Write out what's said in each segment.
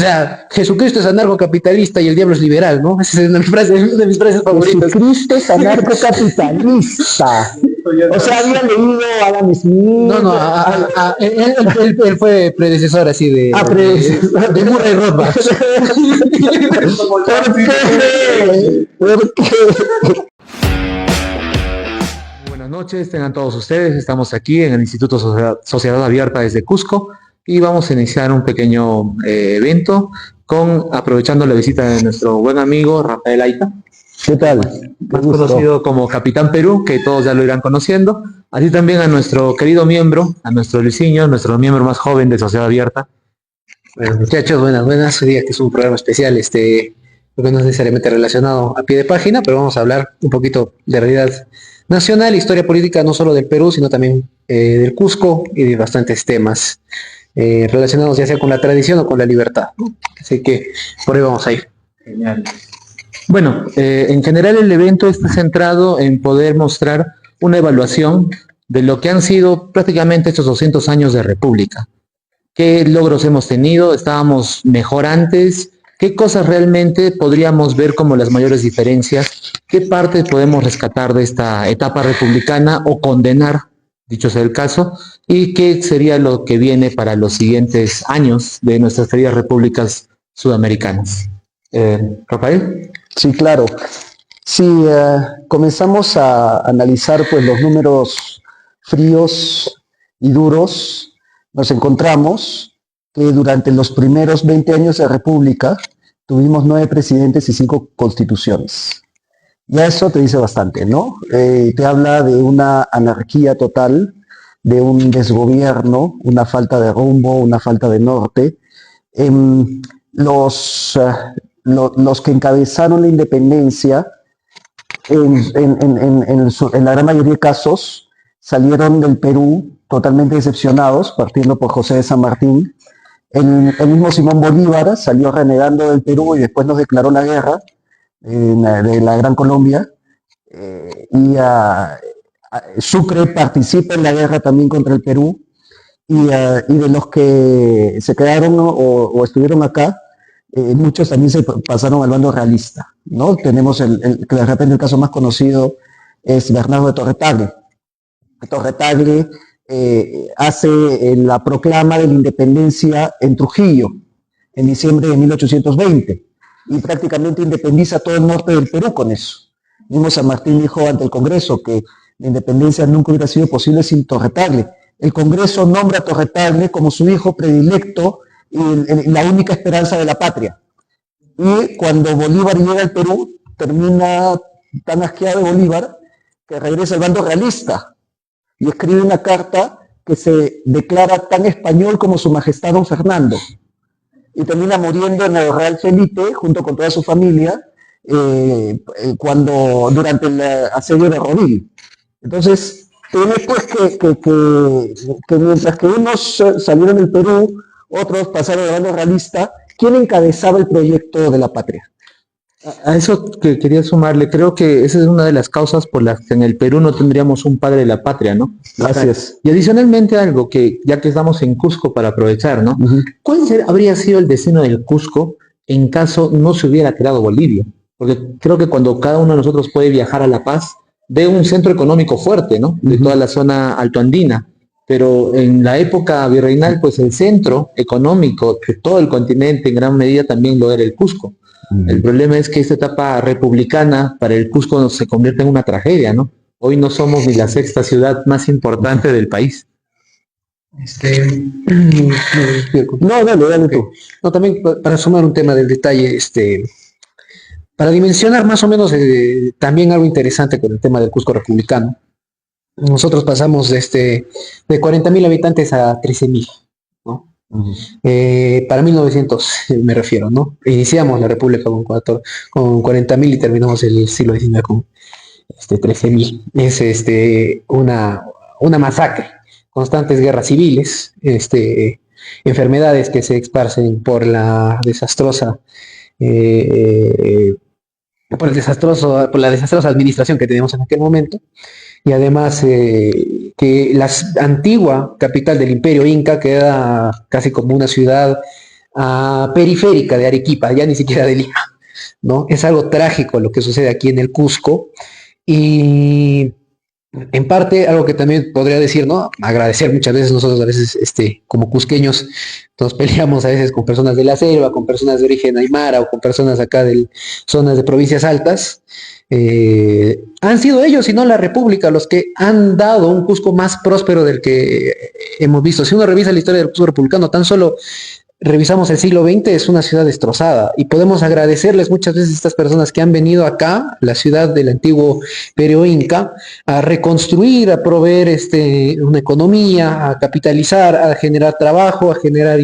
O sea, Jesucristo es anarcocapitalista y el diablo es liberal, ¿no? Esa es una de mis frases favoritas. Jesucristo es anarcocapitalista. O sea, había leído Adam Smith. No, no, él fue predecesor así de Murray Rothbard. ¿Por qué? ¿Por qué? Buenas noches, tengan todos ustedes. Estamos aquí en el Instituto Sociedad Abierta desde Cusco y vamos a iniciar un pequeño evento aprovechando la visita de nuestro buen amigo Rafael Aita. ¿Qué tal? Más conocido como Capitán Perú, que todos ya lo irán conociendo. Así también a nuestro querido miembro, a nuestro Luisinho, nuestro miembro más joven de Sociedad Abierta. Bueno, muchachos, buenas. Hoy día que es un programa especial, porque no es necesariamente relacionado a pie de página, pero vamos a hablar un poquito de realidad nacional, historia política, no solo del Perú, sino también del Cusco y de bastantes temas relacionados ya sea con la tradición o con la libertad, ¿no? Así que por ahí vamos a ir. Genial. Bueno, en general el evento está centrado en poder mostrar una evaluación de lo que han sido prácticamente estos 200 años de República. ¿Qué logros hemos tenido? ¿Estábamos mejor antes? ¿Qué cosas realmente podríamos ver como las mayores diferencias? ¿Qué partes podemos rescatar de esta etapa republicana o condenar, dicho sea el caso? ¿Y qué sería lo que viene para los siguientes años de nuestras queridas repúblicas sudamericanas? Rafael. Sí, claro. Si comenzamos a analizar pues, los números fríos y duros, nos encontramos que durante los primeros 20 años de República tuvimos 9 presidentes y 5 constituciones. Ya eso te dice bastante, ¿no? Te habla de una anarquía total, de un desgobierno, una falta de rumbo, una falta de norte. Los que encabezaron la independencia, en la gran mayoría de casos, salieron del Perú totalmente decepcionados, partiendo por José de San Martín. El mismo Simón Bolívar salió renegando del Perú y después nos declaró la guerra de la Gran Colombia. Sucre participa en la guerra también contra el Perú. Y de los que se quedaron o estuvieron acá, muchos también se pasaron al bando realista, ¿no? Tenemos que de repente el caso más conocido es Bernardo de Torre-Tagle. Torre-Tagle hace la proclama de la independencia en Trujillo, en diciembre de 1820, y prácticamente independiza todo el norte del Perú con eso. Mismo San Martín dijo ante el Congreso que la independencia nunca hubiera sido posible sin Torre-Tagle. El Congreso nombra a Torre-Tagle como su hijo predilecto y la única esperanza de la patria. Y cuando Bolívar llega al Perú, termina tan asqueado de Bolívar que regresa al bando realista y escribe una carta que se declara tan español como su majestad don Fernando. Y termina muriendo en el Real Felipe, junto con toda su familia, durante el asedio de Rodil. Entonces, tiene pues que mientras que unos salieron del Perú, otros pasaron al bando realista, ¿quién encabezaba el proyecto de la patria? A eso que quería sumarle, creo que esa es una de las causas por las que en el Perú no tendríamos un padre de la patria, ¿no? Gracias. Y adicionalmente algo que, ya que estamos en Cusco para aprovechar, ¿no? ¿Cuál habría sido el destino del Cusco en caso no se hubiera creado Bolivia? Porque creo que cuando cada uno de nosotros puede viajar a La Paz, ve un centro económico fuerte, ¿no? De toda la zona altoandina. Pero en la época virreinal, pues el centro económico de todo el continente en gran medida también lo era el Cusco. El problema es que esta etapa republicana para el Cusco se convierte en una tragedia, ¿no? Hoy no somos ni la sexta ciudad más importante del país. No, dale tú. No, también para sumar un tema del detalle, para dimensionar más o menos también algo interesante con el tema del Cusco republicano. Nosotros pasamos de 40.000 habitantes a 13.000, ¿no? Para 1900 me refiero, ¿no? Iniciamos la República con 40.000 y terminamos el siglo XIX con 13.000. Es una masacre, constantes guerras civiles, enfermedades que se esparcen por la desastrosa por la desastrosa administración que teníamos en aquel momento, y además que la antigua capital del Imperio Inca queda casi como una ciudad periférica de Arequipa, ya ni siquiera de Lima, ¿no? Es algo trágico lo que sucede aquí en el Cusco y en parte algo que también podría decir, ¿no? Agradecer muchas veces nosotros a veces como cusqueños nos peleamos a veces con personas de la selva, con personas de origen aymara o con personas acá de zonas de provincias altas. Han sido ellos y no la República los que han dado un Cusco más próspero del que hemos visto. Si uno revisa la historia del Cusco republicano, tan solo revisamos el siglo XX, es una ciudad destrozada y podemos agradecerles muchas veces a estas personas que han venido acá, la ciudad del antiguo Imperio Inca, a reconstruir, a proveer una economía, a capitalizar, a generar trabajo, a generar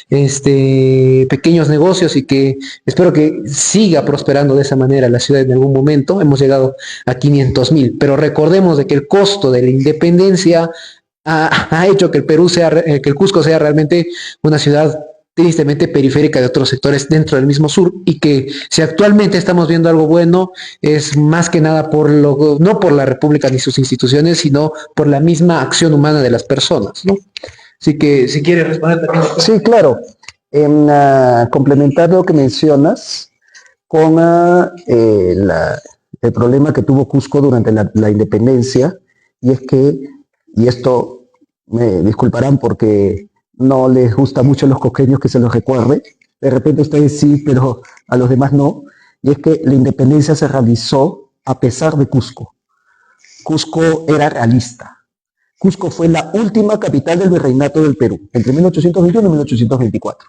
pequeños negocios y que espero que siga prosperando de esa manera la ciudad en algún momento. Hemos llegado a 500.000, pero recordemos de que el costo de la independencia ha hecho que el Perú sea, que el Cusco sea realmente una ciudad tristemente periférica de otros sectores dentro del mismo sur y que si actualmente estamos viendo algo bueno es más que nada no por la República ni sus instituciones, sino por la misma acción humana de las personas, ¿no? Así que si quieres responder también. Sí, claro. En complementar lo que mencionas con el problema que tuvo Cusco durante la independencia, y es que, y esto me disculparán porque no les gusta mucho a los cusqueños que se los recuerde, de repente ustedes sí, pero a los demás no, y es que la independencia se realizó a pesar de Cusco. Cusco era realista. Cusco fue la última capital del virreinato del Perú, entre 1821 y 1824.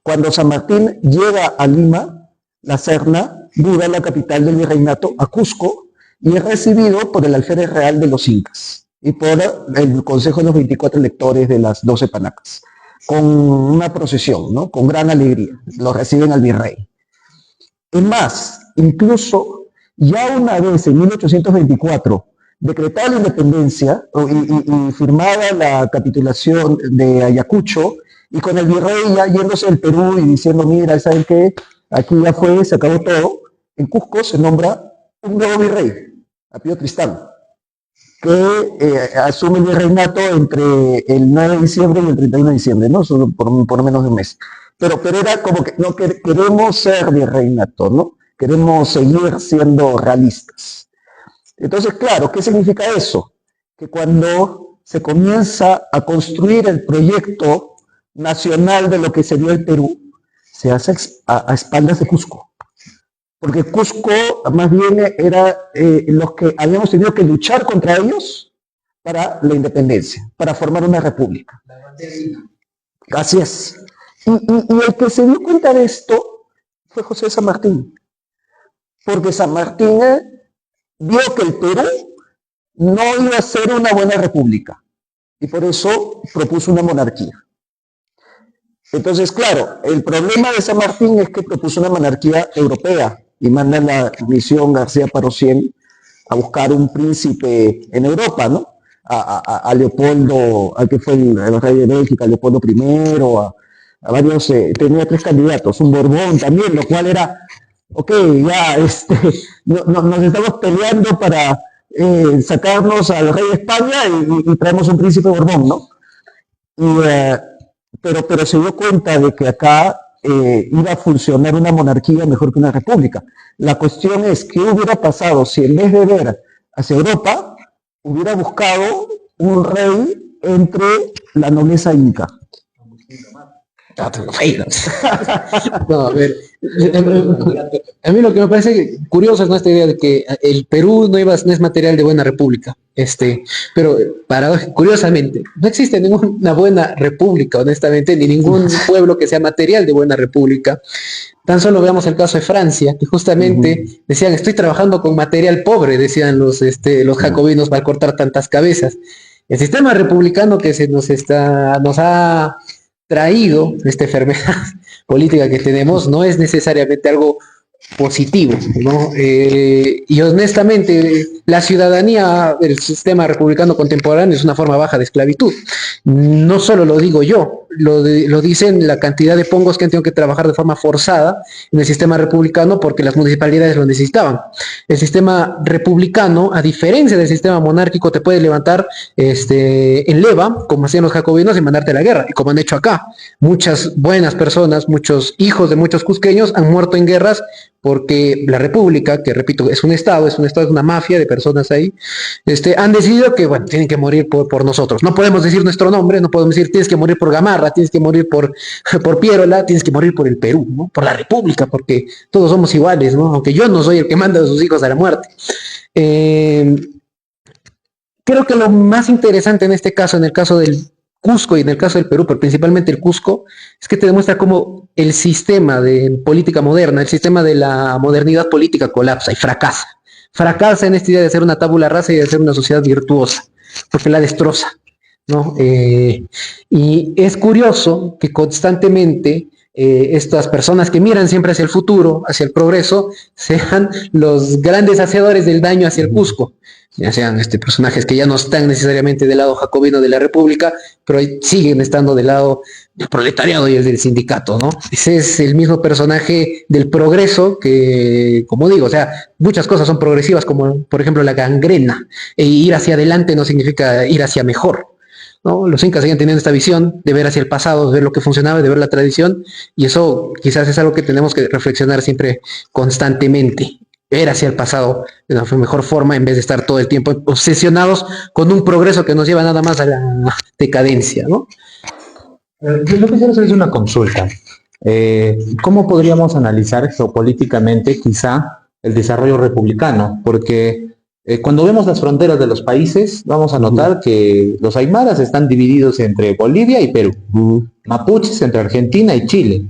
Cuando San Martín llega a Lima, la Serna muda la capital del virreinato a Cusco y es recibido por el alférez real de los incas y por el consejo de los 24 electores de las 12 panacas, con una procesión, ¿no? Con gran alegría, lo reciben al virrey. Es más, incluso ya una vez en 1824, decretada la independencia y firmada la capitulación de Ayacucho, y con el virrey ya yéndose del Perú y diciendo, mira, ¿saben qué? Aquí ya fue, se acabó todo. En Cusco se nombra un nuevo virrey, Apio Tristán, que asume el virreinato entre el 9 de diciembre y el 31 de diciembre, ¿no? Por menos de un mes. Pero era como que no queremos ser virreinato, ¿no? Queremos seguir siendo realistas. Entonces, claro, ¿qué significa eso? Que cuando se comienza a construir el proyecto nacional de lo que sería el Perú, se hace a espaldas de Cusco. Porque Cusco más bien era los que habíamos tenido que luchar contra ellos para la independencia, para formar una república. Así es. Y el que se dio cuenta de esto fue José de San Martín. Porque San Martín vio que el Perú no iba a ser una buena república. Y por eso propuso una monarquía. Entonces, claro, el problema de San Martín es que propuso una monarquía europea y manda la misión García Parrocien a buscar un príncipe en Europa, ¿no? A Leopoldo, al que fue el rey de Bélgica, Leopoldo I, a varios, tenía 3 candidatos, un Borbón también, lo cual era, ok, ya, nos estamos peleando para sacarnos al rey de España y traemos un príncipe Borbón, ¿no? Pero se dio cuenta de que acá iba a funcionar una monarquía mejor que una república. La cuestión es, ¿qué hubiera pasado si en vez de ver hacia Europa, hubiera buscado un rey entre la nobleza inca? No, a ver, a mí lo que me parece curioso es esta idea de que el Perú no es material de buena república, pero curiosamente, no existe ninguna buena república, honestamente, ni ningún pueblo que sea material de buena república. Tan solo veamos el caso de Francia, que justamente decían, estoy trabajando con material pobre, decían los jacobinos para cortar tantas cabezas. El sistema republicano que nos ha traído esta enfermedad política que tenemos no es necesariamente algo positivo, ¿no? Y honestamente la ciudadanía del sistema republicano contemporáneo es una forma baja de esclavitud. No solo lo digo yo, lo dicen la cantidad de pongos que han tenido que trabajar de forma forzada en el sistema republicano porque las municipalidades lo necesitaban. El sistema republicano, a diferencia del sistema monárquico, te puede levantar en leva, como hacían los jacobinos, y mandarte a la guerra, y como han hecho acá. Muchas buenas personas, muchos hijos de muchos cusqueños han muerto en guerras porque la República, que repito, es un Estado, es una mafia de personas ahí, han decidido que, bueno, tienen que morir por nosotros. No podemos decir nuestro nombre, no podemos decir tienes que morir por Gamarra, tienes que morir por Piérola, tienes que morir por el Perú, ¿no? Por la República, porque todos somos iguales, ¿no? Aunque yo no soy el que manda a sus hijos a la muerte. Creo que lo más interesante en este caso, en el caso del Cusco y en el caso del Perú, pero principalmente el Cusco, es que te demuestra cómo el sistema de política moderna, el sistema de la modernidad política colapsa y fracasa. Fracasa en esta idea de ser una tabula rasa y de ser una sociedad virtuosa, porque la destroza, ¿no? Y es curioso que constantemente estas personas que miran siempre hacia el futuro, hacia el progreso, sean los grandes hacedores del daño hacia el Cusco. Ya sean personajes que ya no están necesariamente del lado jacobino de la República, pero siguen estando del lado del proletariado y del sindicato, ¿no? Ese es el mismo personaje del progreso que, como digo, o sea, muchas cosas son progresivas, como por ejemplo la gangrena, e ir hacia adelante no significa ir hacia mejor, ¿no? Los incas seguían teniendo esta visión de ver hacia el pasado, de ver lo que funcionaba, de ver la tradición, y eso quizás es algo que tenemos que reflexionar siempre constantemente. Ver hacia el pasado de una mejor forma en vez de estar todo el tiempo obsesionados con un progreso que nos lleva nada más a la decadencia, ¿no? Yo lo que quiero hacer es una consulta. ¿Cómo podríamos analizar geopolíticamente quizá el desarrollo republicano? Porque cuando vemos las fronteras de los países, vamos a notar que los aymaras están divididos entre Bolivia y Perú, mapuches entre Argentina y Chile.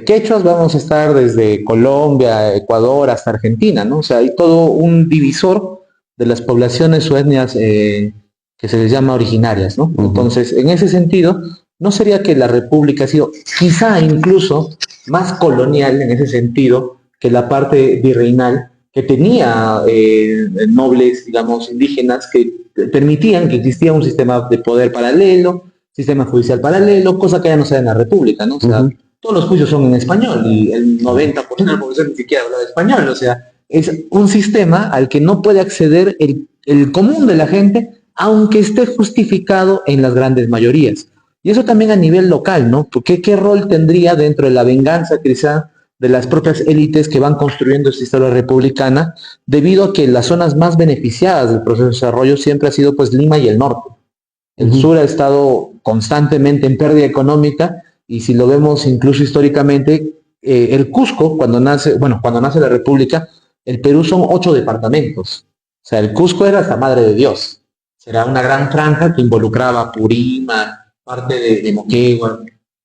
Quechuas vamos a estar desde Colombia, Ecuador hasta Argentina, ¿no? O sea, hay todo un divisor de las poblaciones o etnias que se les llama originarias, ¿no? Entonces, en ese sentido, ¿no sería que la República ha sido quizá incluso más colonial en ese sentido que la parte virreinal, que tenía nobles, digamos, indígenas que permitían que existía un sistema de poder paralelo, sistema judicial paralelo, cosa que ya no se da en la República, ¿no? O sea, todos los juicios son en español y el 90% de la población ni siquiera habla de español, o sea, es un sistema al que no puede acceder el común de la gente, aunque esté justificado en las grandes mayorías. Y eso también a nivel local, ¿no? Porque ¿qué rol tendría dentro de la venganza quizá de las propias élites que van construyendo esta historia republicana, debido a que las zonas más beneficiadas del proceso de desarrollo siempre ha sido pues Lima y el norte? El sur ha estado constantemente en pérdida económica, y si lo vemos incluso históricamente, el Cusco, cuando nace la República, el Perú son 8 departamentos. O sea, el Cusco era hasta Madre de Dios. Será una gran franja que involucraba Purímac, parte de Moquegua.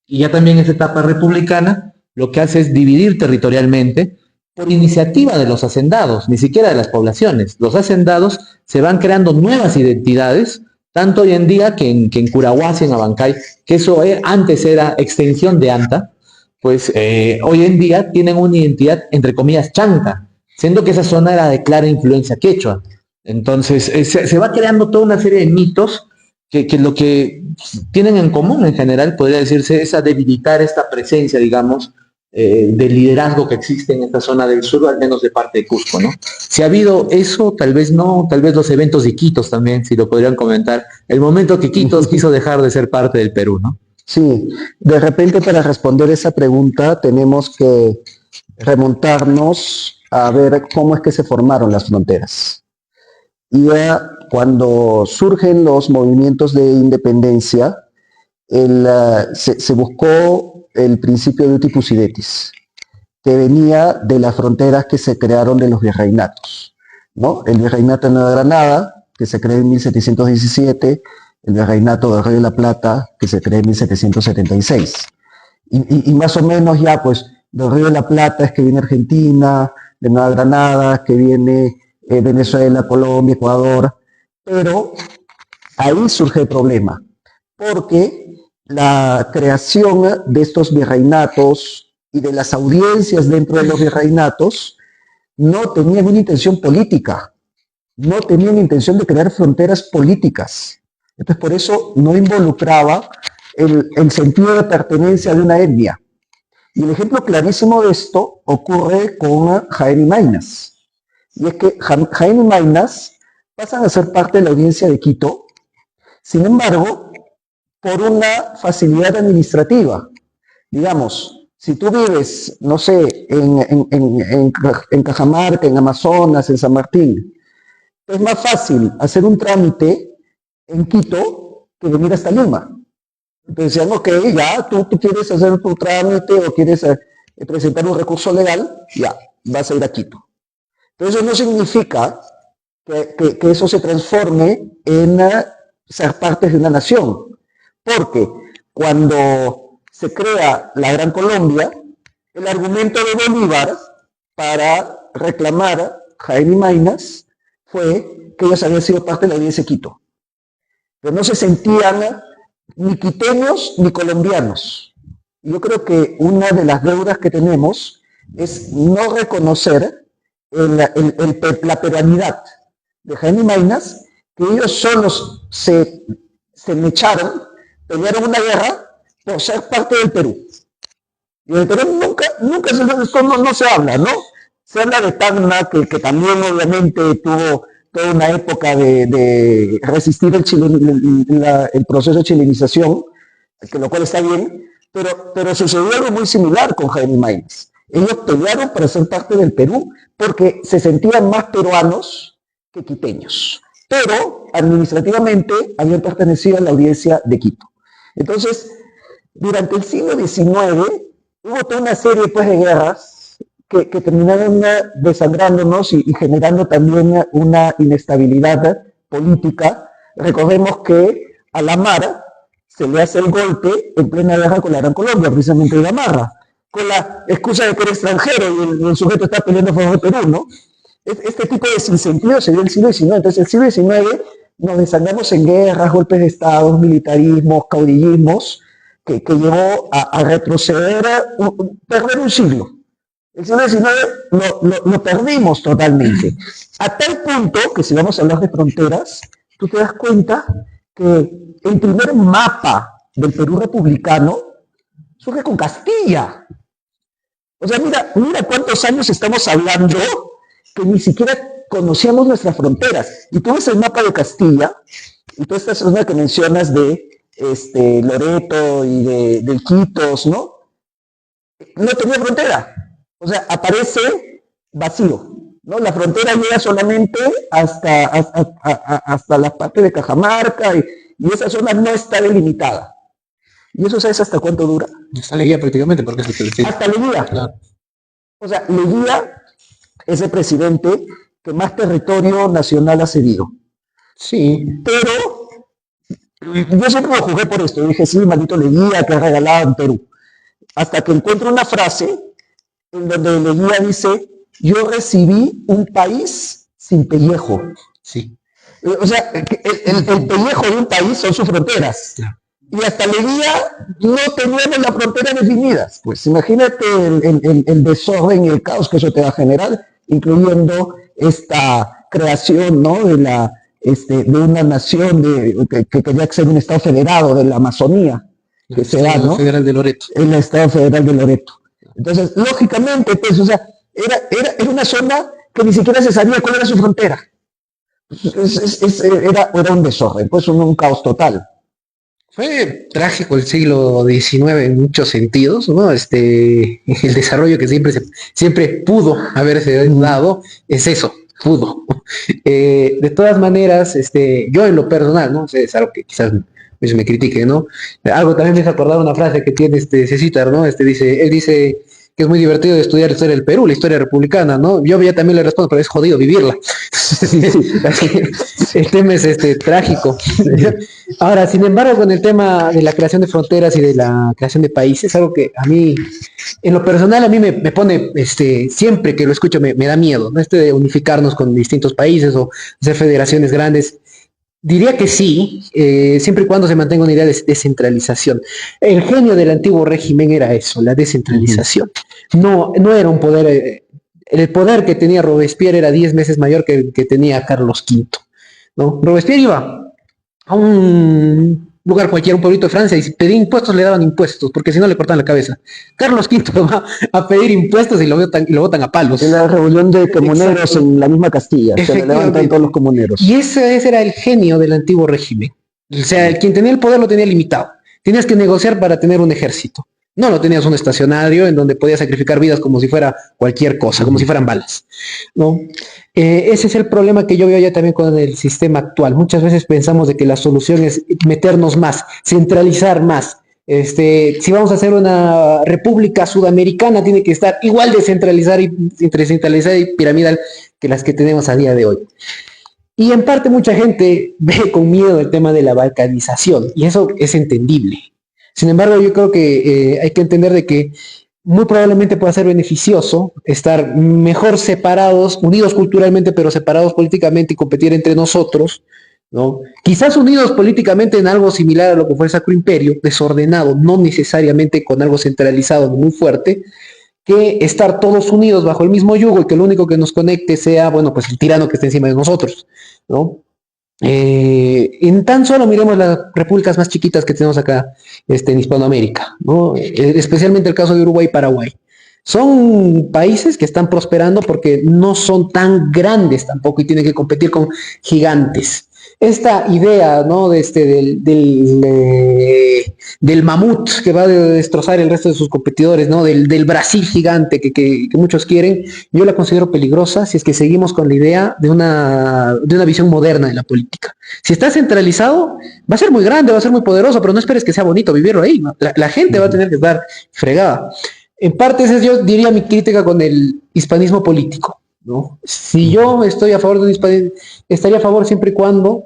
Y ya también esa etapa republicana lo que hace es dividir territorialmente por iniciativa de los hacendados, ni siquiera de las poblaciones. Los hacendados se van creando nuevas identidades, tanto hoy en día que en Curahuasi, en Abancay, que eso antes era extensión de Anta, pues hoy en día tienen una identidad, entre comillas, chanca, siendo que esa zona era de clara influencia quechua. Entonces se va creando toda una serie de mitos que lo que tienen en común en general, podría decirse, es a debilitar esta presencia, digamos, del liderazgo que existe en esta zona del sur, al menos de parte de Cusco, ¿no? Si ha habido eso, tal vez no, tal vez los eventos de Iquitos también, si lo podrían comentar, el momento que Iquitos quiso dejar de ser parte del Perú, ¿no? Sí, de repente para responder esa pregunta tenemos que remontarnos a ver cómo es que se formaron las fronteras. Y cuando surgen los movimientos de independencia, se buscó el principio de Uti Sidetis, que venía de las fronteras que se crearon de los virreinatos, ¿no? El virreinato de Nueva Granada, que se creó en 1717, el virreinato de Río de la Plata, que se creó en 1776. Y más o menos ya, pues, del Río de la Plata es que viene Argentina, de Nueva Granada, que viene Venezuela, Colombia, Ecuador, pero ahí surge el problema, porque la creación de estos virreinatos y de las audiencias dentro de los virreinatos no tenían una intención política, no tenían intención de crear fronteras políticas. Entonces, por eso no involucraba el sentido de pertenencia de una etnia. Y el ejemplo clarísimo de esto ocurre con Jaén y Maynas. Y es que Jaén y Maynas pasan a ser parte de la audiencia de Quito, sin embargo, por una facilidad administrativa. Digamos, si tú vives, no sé, en Cajamarca, en Amazonas, en San Martín, es más fácil hacer un trámite en Quito que venir hasta Lima. Entonces decían, ok, ya, tú quieres hacer tu trámite o quieres presentar un recurso legal, ya, vas a ir a Quito. Pero eso no significa que eso se transforme en ser parte de una nación. Porque cuando se crea la Gran Colombia, el argumento de Bolívar para reclamar Jaén y Maynas fue que ellos habían sido parte de la audiencia de Quito. Pero no se sentían ni quiteños ni colombianos. Yo creo que una de las deudas que tenemos es no reconocer la peruanidad de Jaén y Maynas, que ellos solos se mecharon, pelearon una guerra por ser parte del Perú. Y en el Perú nunca esto no se habla, ¿no? Se habla de Tacna, que también obviamente tuvo toda una época de resistir el proceso de chilenización, que lo cual está bien, pero sucedió algo muy similar con Jaén y Maynas. Ellos pelearon para ser parte del Perú porque se sentían más peruanos que quiteños, pero administrativamente habían pertenecido a la audiencia de Quito. Entonces, durante el siglo XIX hubo toda una serie pues, de guerras que terminaron desangrándonos y generando también una inestabilidad política. Recordemos que a la Mara se le hace el golpe en plena guerra con la Gran Colombia, precisamente de Gamarra, con la excusa de que era extranjero y el sujeto está peleando a favor de Perú, ¿no? Este tipo de sinsentido se dio en el siglo XIX. Entonces, el siglo XIX nos desangramos en guerras, golpes de Estado, militarismos, caudillismos, que llevó a retroceder, perder un siglo. El siglo XIX lo perdimos totalmente. A tal punto que si vamos a hablar de fronteras, tú te das cuenta que el primer mapa del Perú republicano surge con Castilla. O sea, mira cuántos años estamos hablando que ni siquiera conocíamos nuestras fronteras. Y tú ves el mapa de Castilla, y toda esta zona que mencionas de Loreto y de Iquitos, ¿no? No tenía frontera. O sea, aparece vacío, ¿no? La frontera llega solamente hasta la parte de Cajamarca y esa zona no está delimitada. ¿Y eso sabes hasta cuánto dura? Hasta Leguía prácticamente, porque es lo que le decía. Hasta Leguía. Claro. O sea, Leguía es el presidente que más territorio nacional ha cedido. Sí. Pero yo siempre lo jugué por esto. Yo dije, sí, maldito Leguía que ha regalado en Perú. Hasta que encuentro una frase en donde Leguía dice, yo recibí un país sin pellejo. Sí. O sea, el pellejo de un país son sus fronteras. Claro. Y hasta Leguía no teníamos las fronteras definidas. Pues imagínate el desorden y el caos que eso te va a generar, incluyendo esta creación, ¿no? de una nación que quería ser un estado federado de la Amazonía, que se da, ¿no? Federal de Loreto. El estado federal de Loreto. Entonces, lógicamente, pues, o sea, era una zona que ni siquiera se sabía cuál era su frontera. Era un desorden, pues un caos total. Fue trágico el siglo XIX en muchos sentidos, ¿no? El desarrollo que siempre pudo haberse dado es eso, pudo. De todas maneras, yo en lo personal, ¿no? Es algo que quizás me critique, ¿no? Algo también me hizo acordar una frase que tiene Cecitar, ¿no? Él dice que es muy divertido de estudiar la historia del Perú, la historia republicana, ¿no? Yo ya también le respondo, pero es jodido vivirla. El tema es trágico. Ahora, sin embargo, con el tema de la creación de fronteras y de la creación de países, algo que a mí, en lo personal, a mí me pone, siempre que lo escucho me da miedo, ¿no? De unificarnos con distintos países o hacer federaciones grandes. Diría que sí, siempre y cuando se mantenga una idea de descentralización. El genio del antiguo régimen era eso, la descentralización. No era un poder el poder que tenía Robespierre era 10 veces mayor que el que tenía Carlos V, ¿no? Robespierre iba a un lugar cualquiera, un pueblito de Francia, y si pedía impuestos le daban impuestos, porque si no le cortaban la cabeza. Carlos V va a pedir impuestos y lo botan a palos. En la revolución de comuneros en la misma Castilla, se levantan todos los comuneros. Y ese era el genio del antiguo régimen. O sea, quien tenía el poder lo tenía limitado. Tenías que negociar para tener un ejército. No lo tenías un estacionario en donde podías sacrificar vidas como si fuera cualquier cosa, como si fueran balas, ¿no? Ese es el problema que yo veo ya también con el sistema actual. Muchas veces pensamos de que la solución es meternos más, centralizar más. Si vamos a hacer una república sudamericana, tiene que estar igual de centralizada y piramidal que las que tenemos a día de hoy. Y en parte mucha gente ve con miedo el tema de la balcanización, y eso es entendible. Sin embargo, yo creo que hay que entender de que muy probablemente pueda ser beneficioso estar mejor separados, unidos culturalmente, pero separados políticamente y competir entre nosotros, ¿no? Quizás unidos políticamente en algo similar a lo que fue el Sacro Imperio, desordenado, no necesariamente con algo centralizado muy fuerte, que estar todos unidos bajo el mismo yugo y que lo único que nos conecte sea, bueno, pues el tirano que está encima de nosotros, ¿no? En tan solo miremos las repúblicas más chiquitas que tenemos acá en Hispanoamérica, ¿no? Especialmente el caso de Uruguay y Paraguay. Son países que están prosperando porque no son tan grandes tampoco y tienen que competir con gigantes. Esta idea, ¿no? Del mamut que va a destrozar el resto de sus competidores, ¿no? Del Brasil gigante que muchos quieren, yo la considero peligrosa si es que seguimos con la idea de una visión moderna de la política. Si está centralizado, va a ser muy grande, va a ser muy poderoso, pero no esperes que sea bonito vivirlo ahí, ¿no? La gente va a tener que estar fregada. En parte, esa es, yo diría, mi crítica con el hispanismo político, ¿no? Si yo estoy a favor de un hispanismo, estaría a favor siempre y cuando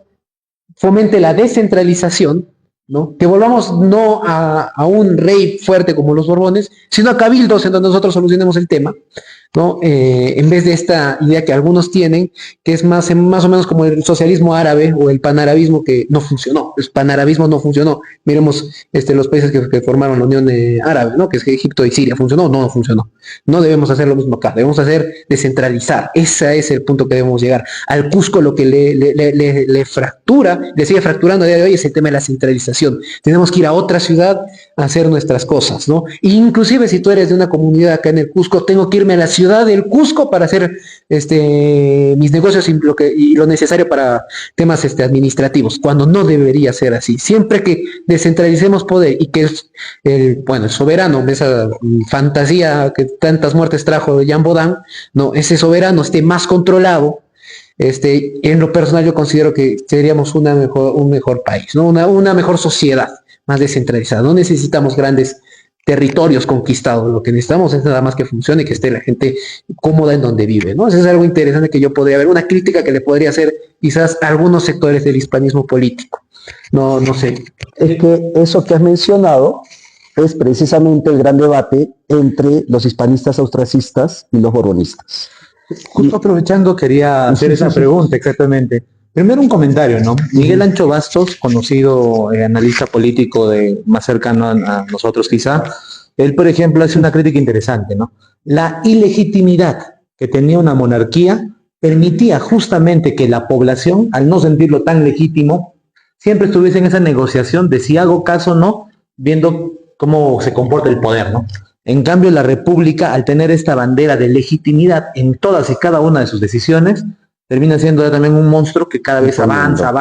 fomente la descentralización, ¿no? Que volvamos no a un rey fuerte como los Borbones, sino a cabildos en donde nosotros solucionemos el tema, ¿no? En vez de esta idea que algunos tienen, que es más o menos como el socialismo árabe o el panarabismo, que no funcionó. El panarabismo no funcionó. Miremos los países que formaron la Unión Árabe, ¿no? Que es Egipto y Siria. ¿Funcionó? No, no funcionó. No debemos hacer lo mismo acá. Debemos hacer descentralizar. Ese es el punto que debemos llegar. Al Cusco lo que le fractura, le sigue fracturando a día de hoy, es el tema de la centralización. Tenemos que ir a otra ciudad a hacer nuestras cosas, ¿no? Inclusive si tú eres de una comunidad acá en el Cusco, tengo que irme a la ciudad del Cusco para hacer mis negocios y lo necesario para temas administrativos, cuando no debería ser así. Siempre que descentralicemos poder y que el soberano, esa fantasía que tantas muertes trajo Jean Baudin, no, ese soberano esté más controlado, en lo personal yo considero que seríamos un mejor país, ¿no? Una mejor sociedad, más descentralizada. No necesitamos grandes territorios conquistados, lo que necesitamos es nada más que funcione y que esté la gente cómoda en donde vive, ¿no? Eso es algo interesante que yo podría ver, una crítica que le podría hacer quizás a algunos sectores del hispanismo político. No sé. Es que eso que has mencionado es precisamente el gran debate entre los hispanistas austracistas y los borbonistas. Justo aprovechando, quería hacer esa pregunta exactamente. Primero un comentario, ¿no? Miguel Ancho Bastos, conocido analista político más cercano a nosotros quizá, él, por ejemplo, hace una crítica interesante, ¿no? La ilegitimidad que tenía una monarquía permitía justamente que la población, al no sentirlo tan legítimo, siempre estuviese en esa negociación de si hago caso o no, viendo cómo se comporta el poder, ¿no? En cambio, la República, al tener esta bandera de legitimidad en todas y cada una de sus decisiones, termina siendo también un monstruo que cada vez avanza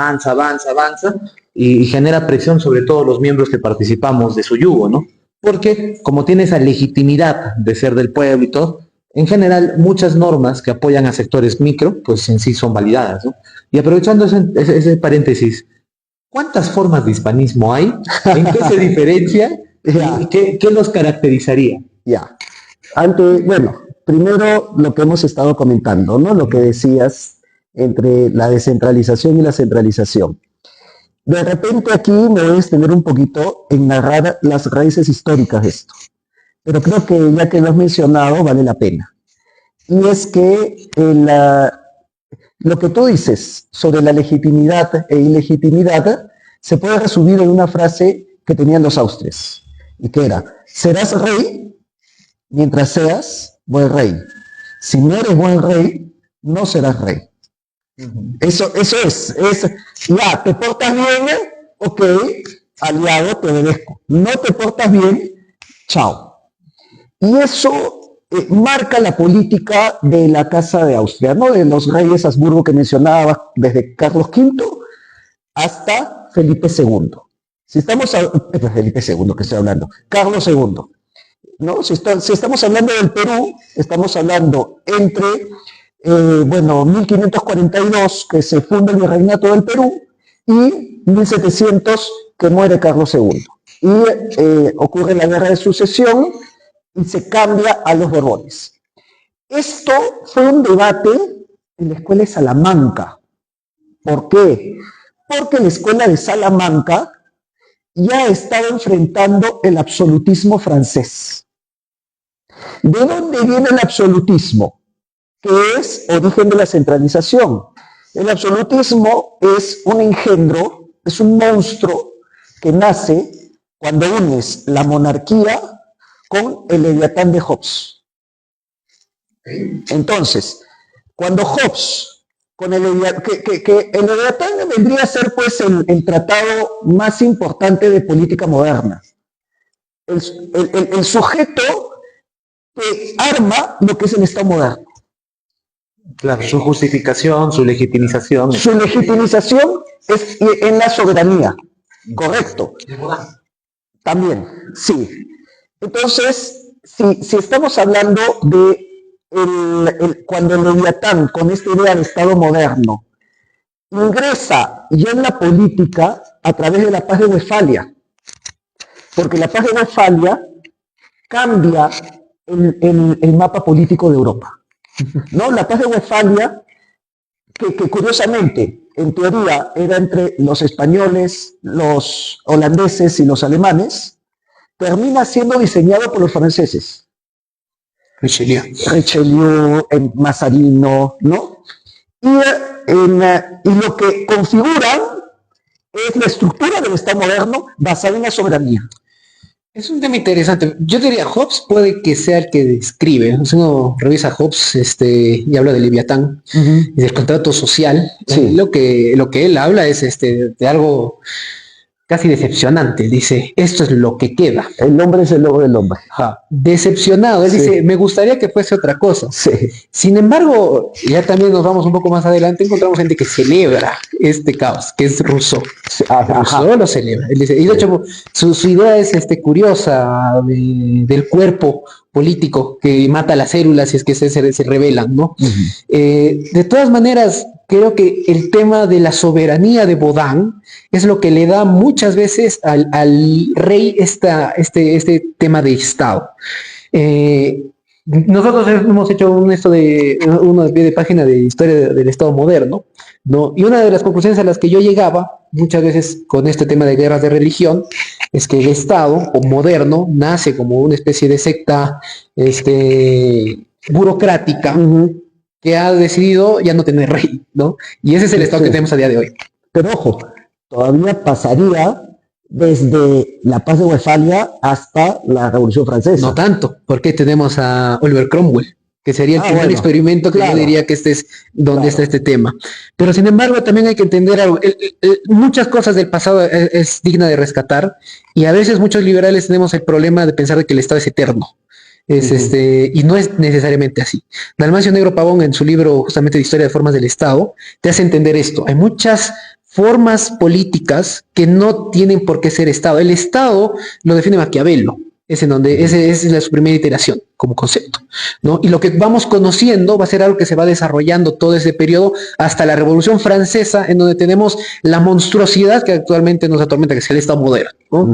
y genera presión sobre todos los miembros que participamos de su yugo, ¿no? Porque como tiene esa legitimidad de ser del pueblo y todo, en general muchas normas que apoyan a sectores micro, pues en sí son validadas, ¿no? Y aprovechando ese paréntesis, ¿cuántas formas de hispanismo hay? ¿En qué se diferencia? ¿Y qué los caracterizaría? Ya. Primero lo que hemos estado comentando, ¿no? Lo que decías entre la descentralización y la centralización. De repente aquí me voy a extender un poquito en narrar las raíces históricas de esto, pero creo que ya que lo has mencionado vale la pena. Y es que lo que tú dices sobre la legitimidad e ilegitimidad se puede resumir en una frase que tenían los austrias, y que era: serás rey mientras seas buen rey. Si no eres buen rey, no serás rey. Eso es, ya, te portas bien, ok, aliado, te obedezco. No te portas bien, chao. Y eso marca la política de la Casa de Austria, ¿no? De los reyes Habsburgo que mencionaba, desde Carlos V hasta Felipe II. Si estamos Felipe II que estoy hablando, Carlos II, ¿no? Si estamos hablando del Perú, estamos hablando entre 1542, que se funda el Virreinato del Perú, y 1700, que muere Carlos II. Y ocurre la Guerra de Sucesión y se cambia a los Borbones. Esto fue un debate en la Escuela de Salamanca. ¿Por qué? Porque la Escuela de Salamanca ya estaba enfrentando el absolutismo francés. ¿De dónde viene el absolutismo? Que es origen de la centralización. El absolutismo es un engendro, es un monstruo que nace cuando unes la monarquía con el Leviatán de Hobbes. Entonces, cuando Hobbes, con el Leviatán, que el Leviatán vendría a ser pues el tratado más importante de política moderna. El sujeto que arma lo que es el Estado moderno. Claro, su justificación, su legitimización. Su legitimización es en la soberanía, correcto. También, sí. Entonces, si estamos hablando de cuando el Leviatán, con esta idea de Estado moderno, ingresa ya en la política a través de la Paz de Westfalia, porque la Paz de Westfalia cambia el mapa político de Europa. ¿No? La Paz de Westfalia, que curiosamente, en teoría, era entre los españoles, los holandeses y los alemanes, termina siendo diseñado por los franceses. Richelieu, Mazarino, ¿no? Y lo que configuran es la estructura del Estado moderno basada en la soberanía. Es un tema interesante. Yo diría, Hobbes puede que sea el que describe. Si uno revisa Hobbes y habla de Leviatán y del contrato social, Sí. lo que él habla es de algo casi decepcionante. Dice, esto es lo que queda. El hombre es el lobo del hombre. Decepcionado. Él Sí. dice, me gustaría que fuese otra cosa. Sí. Sin embargo, ya también nos vamos un poco más adelante, encontramos gente que celebra este caos, que es Rousseau. Rousseau lo celebra. Él dice, y de hecho, su idea es curiosa del cuerpo político que mata las células si es que se rebelan, ¿no? De todas maneras, creo que el tema de la soberanía de Baudin es lo que le da muchas veces al rey este tema de Estado. Nosotros hemos hecho una pie de página de historia del Estado moderno, ¿no? Y una de las conclusiones a las que yo llegaba, muchas veces con este tema de guerras de religión, es que el Estado moderno nace como una especie de secta burocrática que ha decidido ya no tener rey, ¿no? Y ese es el Estado que tenemos a día de hoy. Pero ojo, todavía pasaría desde la Paz de Westfalia hasta la Revolución Francesa. No tanto, porque tenemos a Oliver Cromwell, que sería el primer experimento que yo diría que este es donde está este tema. Pero sin embargo también hay que entender algo. Muchas cosas del pasado es digna de rescatar, y a veces muchos liberales tenemos el problema de pensar de que el Estado es eterno. Y no es necesariamente así. Dalmacio Negro Pavón, en su libro justamente de Historia de Formas del Estado, te hace entender esto. Hay muchas formas políticas que no tienen por qué ser Estado. El Estado lo define Maquiavelo. Esa es su primera iteración como concepto, ¿no? Y lo que vamos conociendo va a ser algo que se va desarrollando todo ese periodo hasta la Revolución Francesa, en donde tenemos la monstruosidad que actualmente nos atormenta, que es el Estado moderno, ¿no?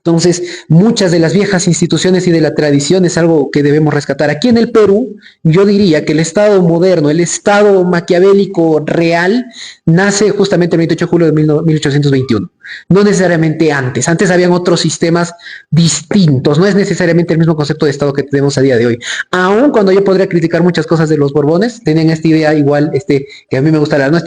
Entonces, muchas de las viejas instituciones y de la tradición es algo que debemos rescatar. Aquí en el Perú, yo diría que el Estado moderno, el Estado maquiavélico real, nace justamente el 28 de julio de 1821. No necesariamente antes. Antes habían otros sistemas distintos. No es necesariamente el mismo concepto de Estado que tenemos a día de hoy. Aun cuando yo podría criticar muchas cosas de los Borbones, tenían esta idea igual, que a mí me gusta, ¿no?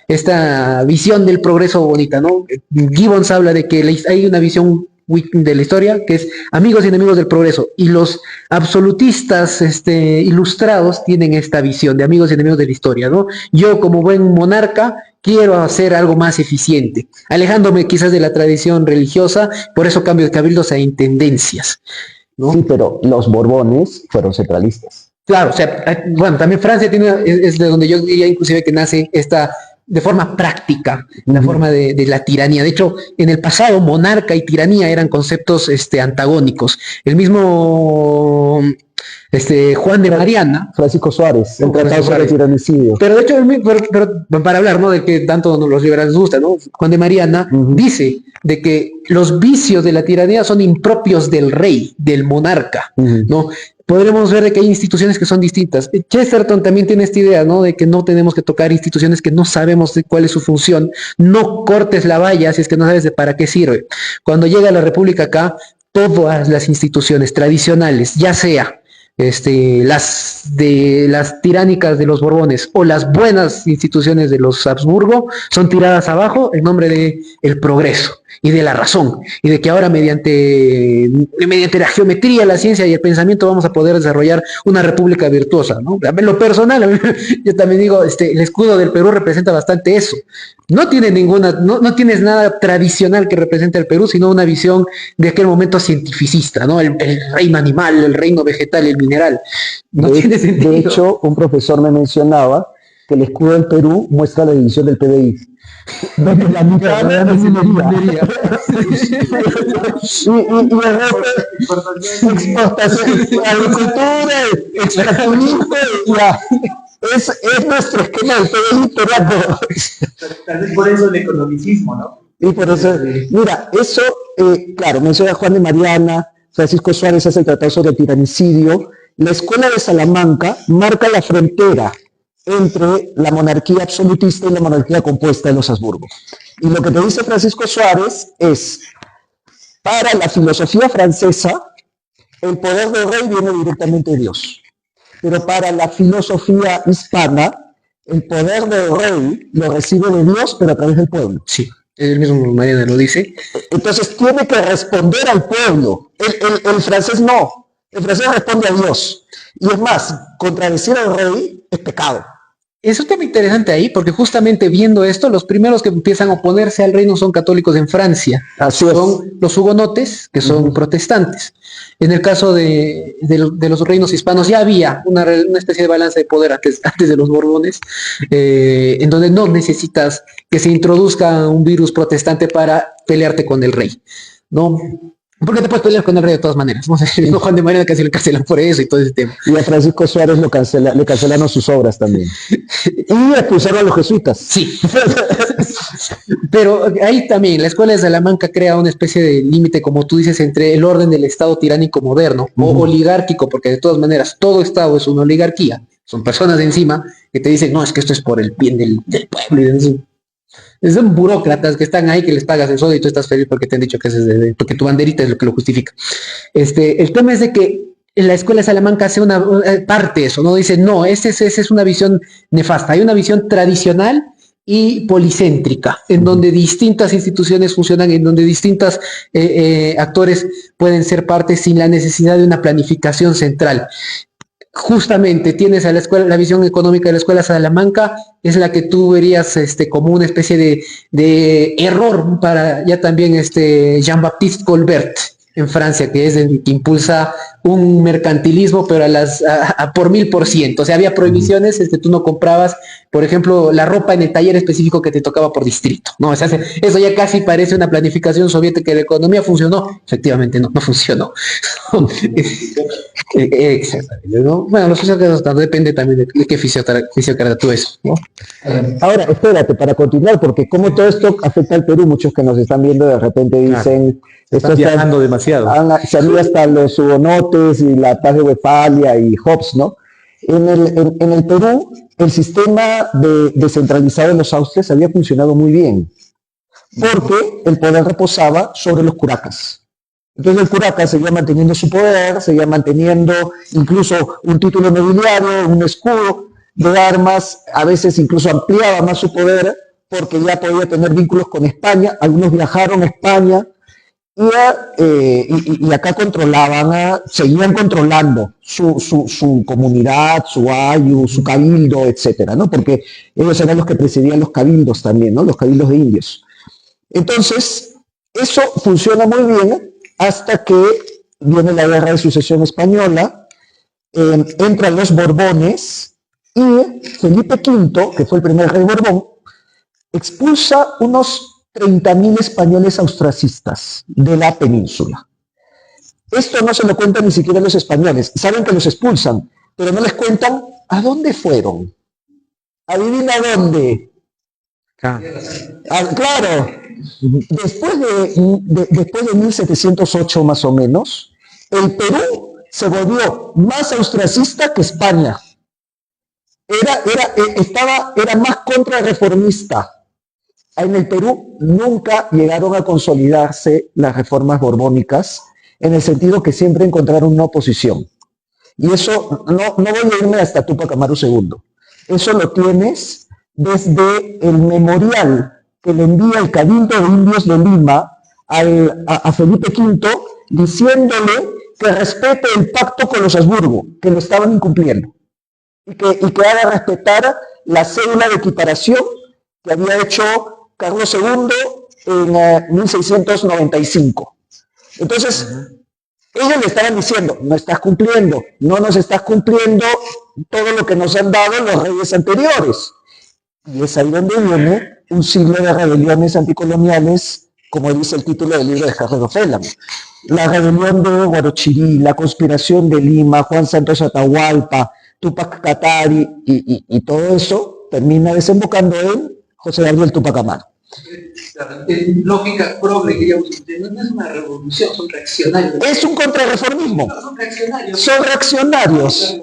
Esta visión del progreso bonita, ¿no? Gibbons habla de que hay una visión de la historia, que es Amigos y Enemigos del Progreso. Y los absolutistas ilustrados tienen esta visión de amigos y enemigos de la historia, ¿no? Yo, como buen monarca, quiero hacer algo más eficiente, alejándome quizás de la tradición religiosa, por eso cambio de cabildos a intendencias, ¿no? Sí, pero los Borbones fueron centralistas. Claro, o sea, bueno, también Francia es de donde yo diría inclusive que nace esta, de forma práctica, la forma de la tiranía. De hecho, en el pasado, monarca y tiranía eran conceptos antagónicos. El mismo Juan de Mariana. Francisco Suárez, el tratado sobre el tiranicidio. Pero de hecho, pero para hablar, ¿no?, de que tanto los liberales gustan, ¿no? Juan de Mariana dice de que los vicios de la tiranía son impropios del rey, del monarca, ¿no? Podremos ver de que hay instituciones que son distintas. Chesterton también tiene esta idea, ¿no?, de que no tenemos que tocar instituciones que no sabemos de cuál es su función. No cortes la valla si es que no sabes de para qué sirve. Cuando llega la República acá, todas las instituciones tradicionales, ya sea las tiránicas de los Borbones o las buenas instituciones de los Habsburgo, son tiradas abajo en nombre de el progreso y de la razón, y de que ahora mediante la geometría, la ciencia y el pensamiento vamos a poder desarrollar una república virtuosa, ¿no? En lo personal, yo también digo, el escudo del Perú representa bastante eso. No tiene no tienes nada tradicional que represente al Perú, sino una visión de aquel momento cientificista, ¿no? El reino animal, el reino vegetal, el mineral. No tiene sentido. De hecho, un profesor me mencionaba que el escudo del Perú muestra la división del PBI. Donde la mitad es minería. Y el resto, exportación, agricultura, extractivismo, es nuestro esquema del PBI peruano. Tal vez por eso el economicismo, ¿no? Y por eso, mira, eso, claro, menciona Juan de Mariana, Francisco Suárez hace el tratado sobre el tiranicidio. La escuela de Salamanca marca la frontera entre la monarquía absolutista y la monarquía compuesta de los Habsburgo. Y lo que te dice Francisco Suárez es, para la filosofía francesa, el poder del rey viene directamente de Dios. Pero para la filosofía hispana, el poder del rey lo recibe de Dios, pero a través del pueblo. Sí, el mismo Mariana lo dice. Entonces tiene que responder al pueblo. El francés no. El francés responde a Dios. Y es más, contradecir al rey es pecado. Es un tema interesante ahí, porque justamente viendo esto, los primeros que empiezan a oponerse al reino son católicos en Francia. Así son los hugonotes, que son protestantes. En el caso de los reinos hispanos ya había una especie de balanza de poder antes de los Borbones, en donde no necesitas que se introduzca un virus protestante para pelearte con el rey, ¿no? Porque te puedes pelear con el rey de todas maneras. No sé, Juan de Mariana casi le cancelan por eso y todo ese tema. Y a Francisco Suárez le cancelaron sus obras también. Y expulsaron a los jesuitas. Sí. Pero ahí también, la escuela de Salamanca crea una especie de límite, como tú dices, entre el orden del Estado tiránico moderno o oligárquico, porque de todas maneras todo Estado es una oligarquía. Son personas encima que te dicen, no, es que esto es por el bien del pueblo. Y son burócratas que están ahí, que les pagas el sueldo y tú estás feliz porque te han dicho que porque tu banderita es lo que lo justifica. El tema es de que la escuela de Salamanca hace una parte de eso, ¿no? Dice, no, esa es una visión nefasta. Hay una visión tradicional y policéntrica, en donde distintas instituciones funcionan, en donde distintos actores pueden ser parte sin la necesidad de una planificación central. Justamente tienes a la visión económica de la escuela Salamanca, es la que tú verías como una especie de error para ya también Jean-Baptiste Colbert en Francia, que es el que impulsa un mercantilismo, pero por 1000%. O sea, había prohibiciones, tú no comprabas, por ejemplo, la ropa en el taller específico que te tocaba por distrito, ¿no? O sea, eso ya casi parece una planificación soviética. La economía funcionó, efectivamente no funcionó. Exactamente, ¿no? Bueno, los fisiócratas depende también de qué fisiócrata tú es, ¿no? Ahora, espérate, para continuar, porque como todo esto afecta al Perú, muchos que nos están viendo de repente dicen... Están viajando demasiado. Se han ido hasta los hugonotes y la paz de Westfalia y Hobbes, ¿no? En el Perú, el sistema descentralizado de los Austrias había funcionado muy bien, porque el poder reposaba sobre los curacas. Entonces el curaca seguía manteniendo su poder, seguía manteniendo incluso un título nobiliario, un escudo de armas, a veces incluso ampliaba más su poder, porque ya podía tener vínculos con España. Algunos viajaron a España, y acá seguían controlando su comunidad, su ayu, su cabildo, etcétera, ¿no? Porque ellos eran los que presidían los cabildos también, ¿no? Los cabildos de indios. Entonces, eso funciona muy bien hasta que viene la Guerra de Sucesión Española, entran los Borbones y Felipe V, que fue el primer rey Borbón, expulsa unos 30.000 españoles austracistas de la península. Esto no se lo cuentan ni siquiera los españoles. Saben que los expulsan, pero no les cuentan a dónde fueron. Adivina dónde. Claro, después de 1708 más o menos, el Perú se volvió más austracista que España. Era más contrarreformista. En el Perú nunca llegaron a consolidarse las reformas borbónicas, en el sentido que siempre encontraron una oposición. Y eso, no voy a irme hasta Túpac Amaru II. Eso lo tienes desde el memorial que le envía el Cabildo de Indios de Lima a Felipe V, diciéndole que respete el pacto con los Habsburgo, que lo estaban incumpliendo, y que haga respetar la cédula de equiparación que había hecho Carlos II en 1695. Entonces, ellos le estaban diciendo, no estás cumpliendo, no nos estás cumpliendo todo lo que nos han dado los reyes anteriores. Y es ahí donde viene un siglo de rebeliones anticoloniales, como dice el título del libro de Harry Félamo. La rebelión de Huarochirí, la conspiración de Lima, Juan Santos Atahualpa, Túpac Katari y todo eso termina desembocando en José Gabriel Túpac Amaru. En lógica progre que digamos, no es una revolución, son reaccionarios. Es un contrarreformismo. No, son reaccionarios. Son reaccionarios.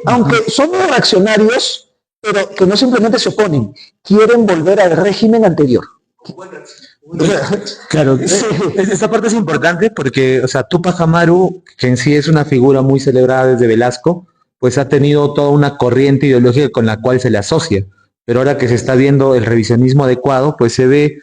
Aunque son reaccionarios, pero que no simplemente se oponen, quieren volver al régimen anterior. Claro, Sí. esa parte es importante porque, o sea, Túpac Amaru, que en sí es una figura muy celebrada desde Velasco, pues ha tenido toda una corriente ideológica con la cual se le asocia. Pero ahora que se está viendo el revisionismo adecuado, pues se ve,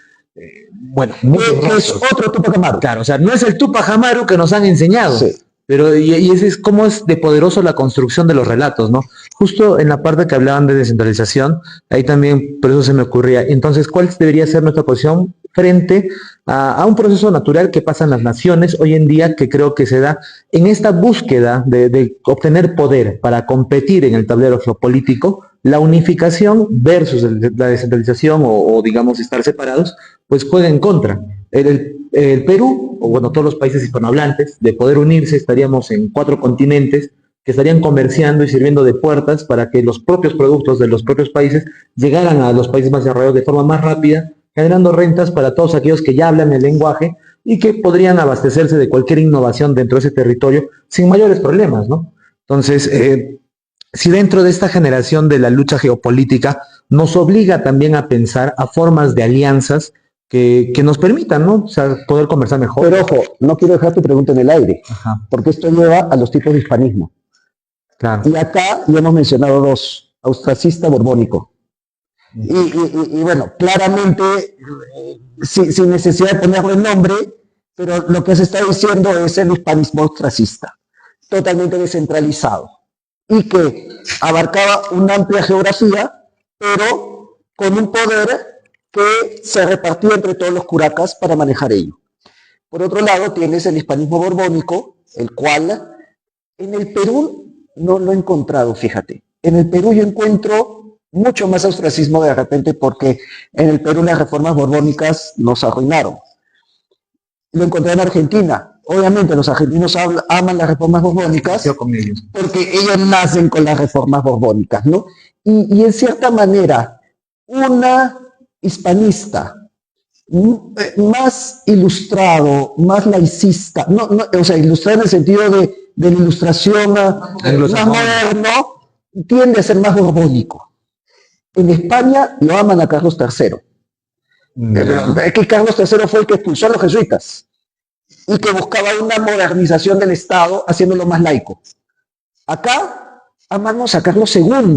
bueno, muchos Que es rostros. otro Túpac Amaru. Claro, o sea, no es el Túpac Amaru que nos han enseñado, Sí. pero y ese es cómo es de poderoso la construcción de los relatos, ¿no? Justo en la parte que hablaban de descentralización, ahí también por eso se me ocurría, entonces, ¿cuál debería ser nuestra posición frente a un proceso natural que pasa en las naciones hoy en día, que creo que se da en esta búsqueda de obtener poder para competir en el tablero geopolítico? La unificación versus la descentralización o digamos estar separados, pues juega en contra. El Perú, o bueno, todos los países hispanohablantes, de poder unirse, estaríamos en 4 continentes que estarían comerciando y sirviendo de puertas para que los propios productos de los propios países llegaran a los países más desarrollados de forma más rápida, generando rentas para todos aquellos que ya hablan el lenguaje y que podrían abastecerse de cualquier innovación dentro de ese territorio sin mayores problemas, ¿no? Entonces, si dentro de esta generación de la lucha geopolítica nos obliga también a pensar a formas de alianzas que nos permitan, ¿no? O sea, poder conversar mejor. Pero ojo, no quiero dejar tu pregunta en el aire, Ajá, porque esto lleva a los tipos de hispanismo. claro. Y acá ya hemos mencionado 2, austracista, borbónico. Y bueno, claramente, sin necesidad de ponerle nombre, pero lo que se está diciendo es el hispanismo austracista, totalmente descentralizado, y que abarcaba una amplia geografía, pero con un poder que se repartía entre todos los curacas para manejar ello. Por otro lado, tienes el hispanismo borbónico, el cual en el Perú no lo he encontrado, fíjate. En el Perú yo encuentro mucho más austracismo de repente porque en el Perú las reformas borbónicas nos arruinaron. Lo encontré en Argentina. Obviamente los argentinos aman las reformas borbónicas Yo con ellos. porque ellos nacen con las reformas borbónicas, ¿no? Y en cierta manera, una hispanista más ilustrado, más laicista, o sea, ilustrado en el sentido de la ilustración más moderno, tiende a ser más borbónico. En España lo aman a Carlos III. Es que Carlos III fue el que expulsó a los jesuitas y que buscaba una modernización del Estado haciéndolo más laico. Acá amamos a Carlos II.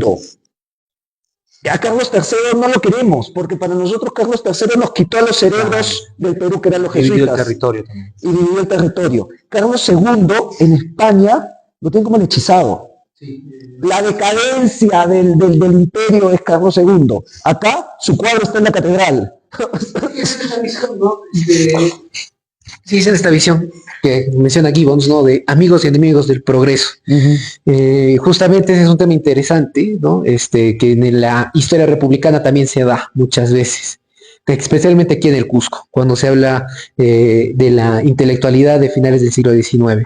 A Carlos III no lo queremos, porque para nosotros Carlos III nos quitó a los cerebros del Perú, que eran los Dividió el jesuitas, territorio también. y dividió el territorio. Carlos II en España lo tiene como el hechizado. La decadencia del imperio es Carlos II. Acá su cuadro está en la catedral. Sí, esa es esta visión que menciona Gibbons, ¿no? De amigos y enemigos del progreso. Justamente ese es un tema interesante, ¿no? Que en la historia republicana también se da muchas veces, especialmente aquí en el Cusco, cuando se habla de la intelectualidad de finales del siglo XIX.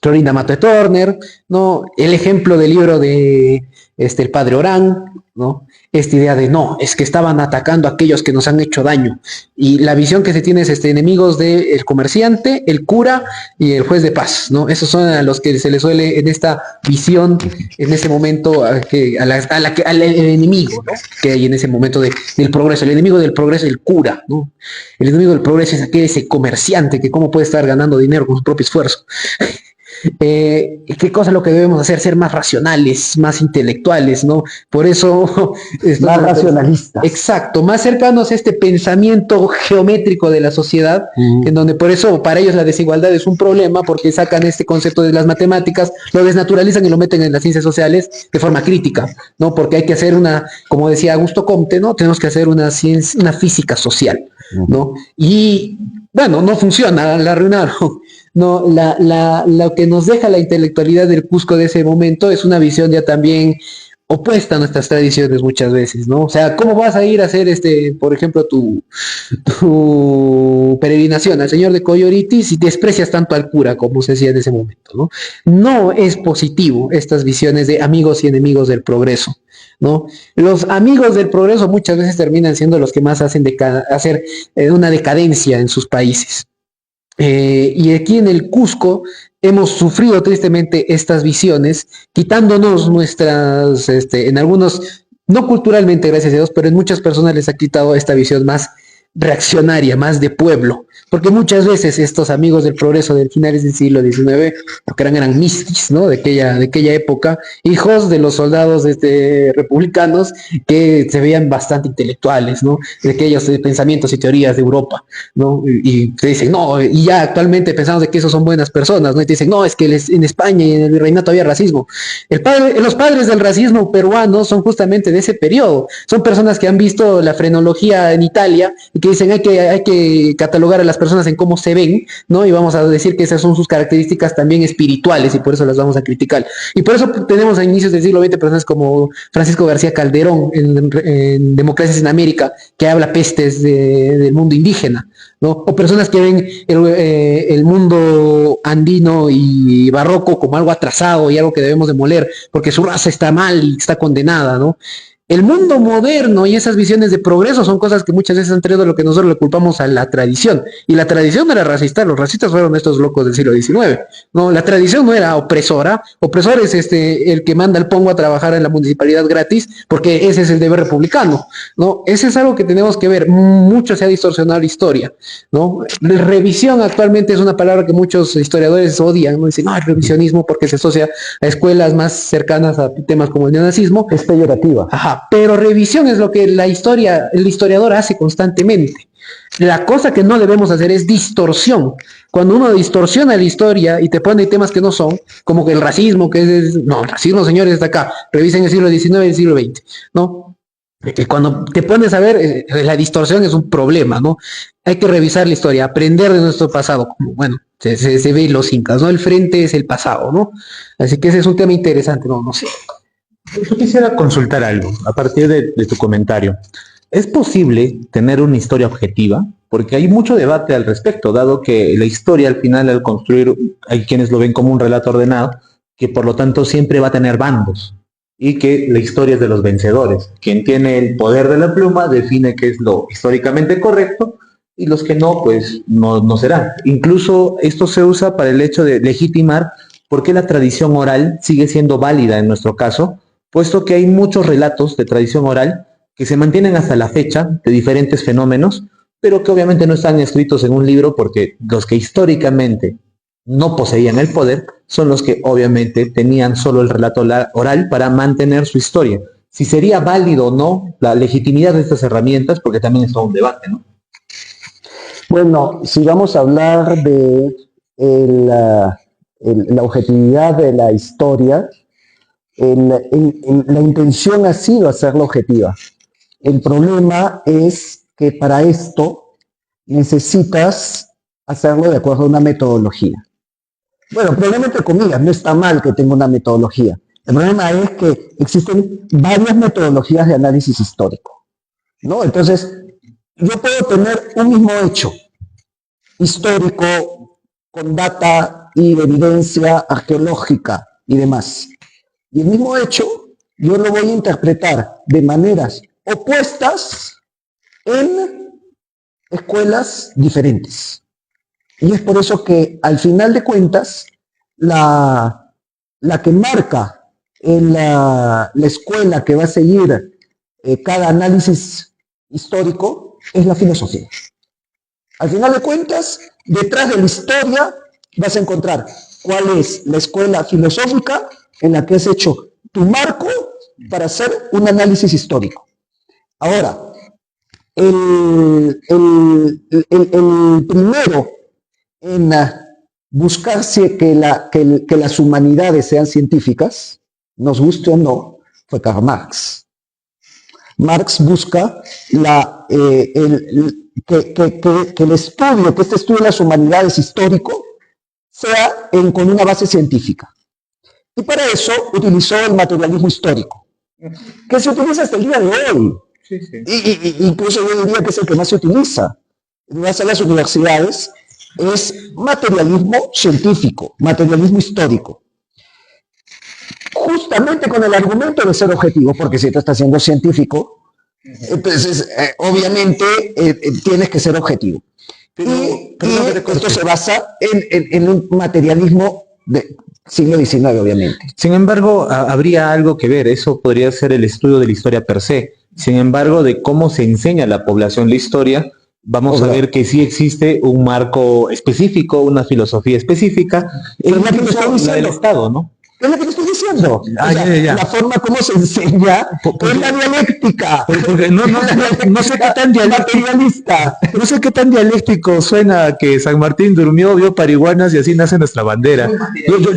Clorinda Mato de Turner, ¿no? El ejemplo del libro de el padre Orán, ¿no? Esta idea de no, es que estaban atacando a aquellos que nos han hecho daño. Y la visión que se tiene es enemigos del comerciante, el cura y el juez de paz, ¿no? Esos son a los que se les suele en esta visión, en ese momento, al enemigo, ¿no? Que hay en ese momento del progreso. El enemigo del progreso es el cura, ¿no? El enemigo del progreso es ese comerciante que cómo puede estar ganando dinero con su propio esfuerzo. ¿Qué cosa es lo que debemos hacer? Ser más racionales, más intelectuales, ¿no? Por eso... Más racionalistas. Exacto, más cercanos a este pensamiento geométrico de la sociedad, en donde por eso para ellos la desigualdad es un problema, porque sacan este concepto de las matemáticas, lo desnaturalizan y lo meten en las ciencias sociales de forma crítica, ¿no? Porque hay que hacer como decía Augusto Comte, ¿no? Tenemos que hacer una física social, ¿no? Y bueno, no funciona, la arruinaron. No, lo que nos deja la intelectualidad del Cusco de ese momento es una visión ya también opuesta a nuestras tradiciones muchas veces, ¿no? O sea, ¿cómo vas a ir a hacer por ejemplo, tu peregrinación al Señor de Coyoriti si desprecias tanto al cura como se hacía en ese momento, ¿no? No es positivo estas visiones de amigos y enemigos del progreso, ¿no? Los amigos del progreso muchas veces terminan siendo los que más hacen hacer una decadencia en sus países. Y aquí en el Cusco hemos sufrido tristemente estas visiones, quitándonos nuestras, en algunos, no culturalmente, gracias a Dios, pero en muchas personas les ha quitado esta visión más reaccionaria, más de pueblo, porque muchas veces estos amigos del progreso del finales del siglo XIX, porque eran mistis, ¿no? De aquella época, hijos de los soldados republicanos que se veían bastante intelectuales, ¿no? De aquellos pensamientos y teorías de Europa, ¿no? Y te dicen, no, y ya actualmente pensamos de que esos son buenas personas, ¿no? Y te dicen, no, es que en España y en el virreinato había racismo. Los padres del racismo peruano son justamente de ese periodo, son personas que han visto la frenología en Italia y que dicen hay que catalogar a las personas en cómo se ven, ¿no? Y vamos a decir que esas son sus características también espirituales y por eso las vamos a criticar. Y por eso tenemos a inicios del siglo XX personas como Francisco García Calderón en Democracias en América, que habla pestes del mundo indígena, ¿no? O personas que ven el mundo andino y barroco como algo atrasado y algo que debemos demoler porque su raza está mal y está condenada, ¿no? El mundo moderno y esas visiones de progreso son cosas que muchas veces han traído lo que nosotros le culpamos a la tradición. Y la tradición no era racista, los racistas fueron estos locos del siglo XIX. No, la tradición no era opresora. Opresor es el que manda al pongo a trabajar en la municipalidad gratis, porque ese es el deber republicano, ¿no? Ese es algo que tenemos que ver. Mucho se ha distorsionado la historia, ¿no? Revisión actualmente es una palabra que muchos historiadores odian, ¿no? Dicen, no, el revisionismo porque se asocia a escuelas más cercanas a temas como el neonazismo. Es peyorativa. Ajá. Pero revisión es lo que el historiador hace constantemente. La cosa que no debemos hacer es distorsión. Cuando uno distorsiona la historia y te pone temas que no son, como que el racismo, no, el racismo, señores, está acá. Revisen el siglo XIX y el siglo XX, ¿no? Cuando te pones a ver, la distorsión es un problema, ¿no? Hay que revisar la historia, aprender de nuestro pasado, como, bueno, se ve en los incas, ¿no? El frente es el pasado, ¿no? Así que ese es un tema interesante, no sé. Yo quisiera consultar algo a partir de tu comentario. ¿Es posible tener una historia objetiva? Porque hay mucho debate al respecto, dado que la historia al final, al construir, hay quienes lo ven como un relato ordenado, que por lo tanto siempre va a tener bandos, y que la historia es de los vencedores. Quien tiene el poder de la pluma define qué es lo históricamente correcto, y los que no, pues no serán. Incluso esto se usa para el hecho de legitimar por qué la tradición oral sigue siendo válida en nuestro caso, puesto que hay muchos relatos de tradición oral que se mantienen hasta la fecha de diferentes fenómenos, pero que obviamente no están escritos en un libro porque los que históricamente no poseían el poder, son los que obviamente tenían solo el relato oral para mantener su historia. Si sería válido o no la legitimidad de estas herramientas, porque también es todo un debate, ¿no? Bueno, si vamos a hablar de la objetividad de la historia, la intención ha sido hacerla objetiva. El problema es que para esto necesitas hacerlo de acuerdo a una metodología. Bueno, problema entre comillas, no está mal que tenga una metodología. El problema es que existen varias metodologías de análisis histórico, ¿no? Entonces, yo puedo tener un mismo hecho histórico con data y evidencia arqueológica y demás. Y el mismo hecho yo lo voy a interpretar de maneras opuestas en escuelas diferentes. Y es por eso que al final de cuentas la que marca en la escuela que va a seguir cada análisis histórico es la filosofía. Al final de cuentas, detrás de la historia vas a encontrar cuál es la escuela filosófica en la que has hecho tu marco para hacer un análisis histórico. Ahora, el primero en buscar que las humanidades sean científicas, nos guste o no, fue Karl Marx. Marx busca que el estudio, que este estudio de las humanidades histórico, sea con una base científica. Y para eso utilizó el materialismo histórico, que se utiliza hasta el día de hoy. Sí, sí. Y incluso yo diría que es el que más se utiliza. En las universidades es materialismo científico, materialismo histórico. Justamente con el argumento de ser objetivo, porque si tú estás siendo científico, entonces obviamente tienes que ser objetivo. Y esto se basa en un materialismo de siglo XIX, obviamente. Sin embargo, habría algo que ver, eso podría ser el estudio de la historia per se. Sin embargo, de cómo se enseña a la población la historia, vamos a ver que sí existe un marco específico, una filosofía específica, es la que me estoy diciendo. La del Estado, ¿no? Es lo que te estoy diciendo. Ya. La forma como se enseña es la dialéctica. Porque no sé qué tan materialista. No sé qué tan dialéctico suena que San Martín durmió, vio parihuanas y así nace nuestra bandera. Yo no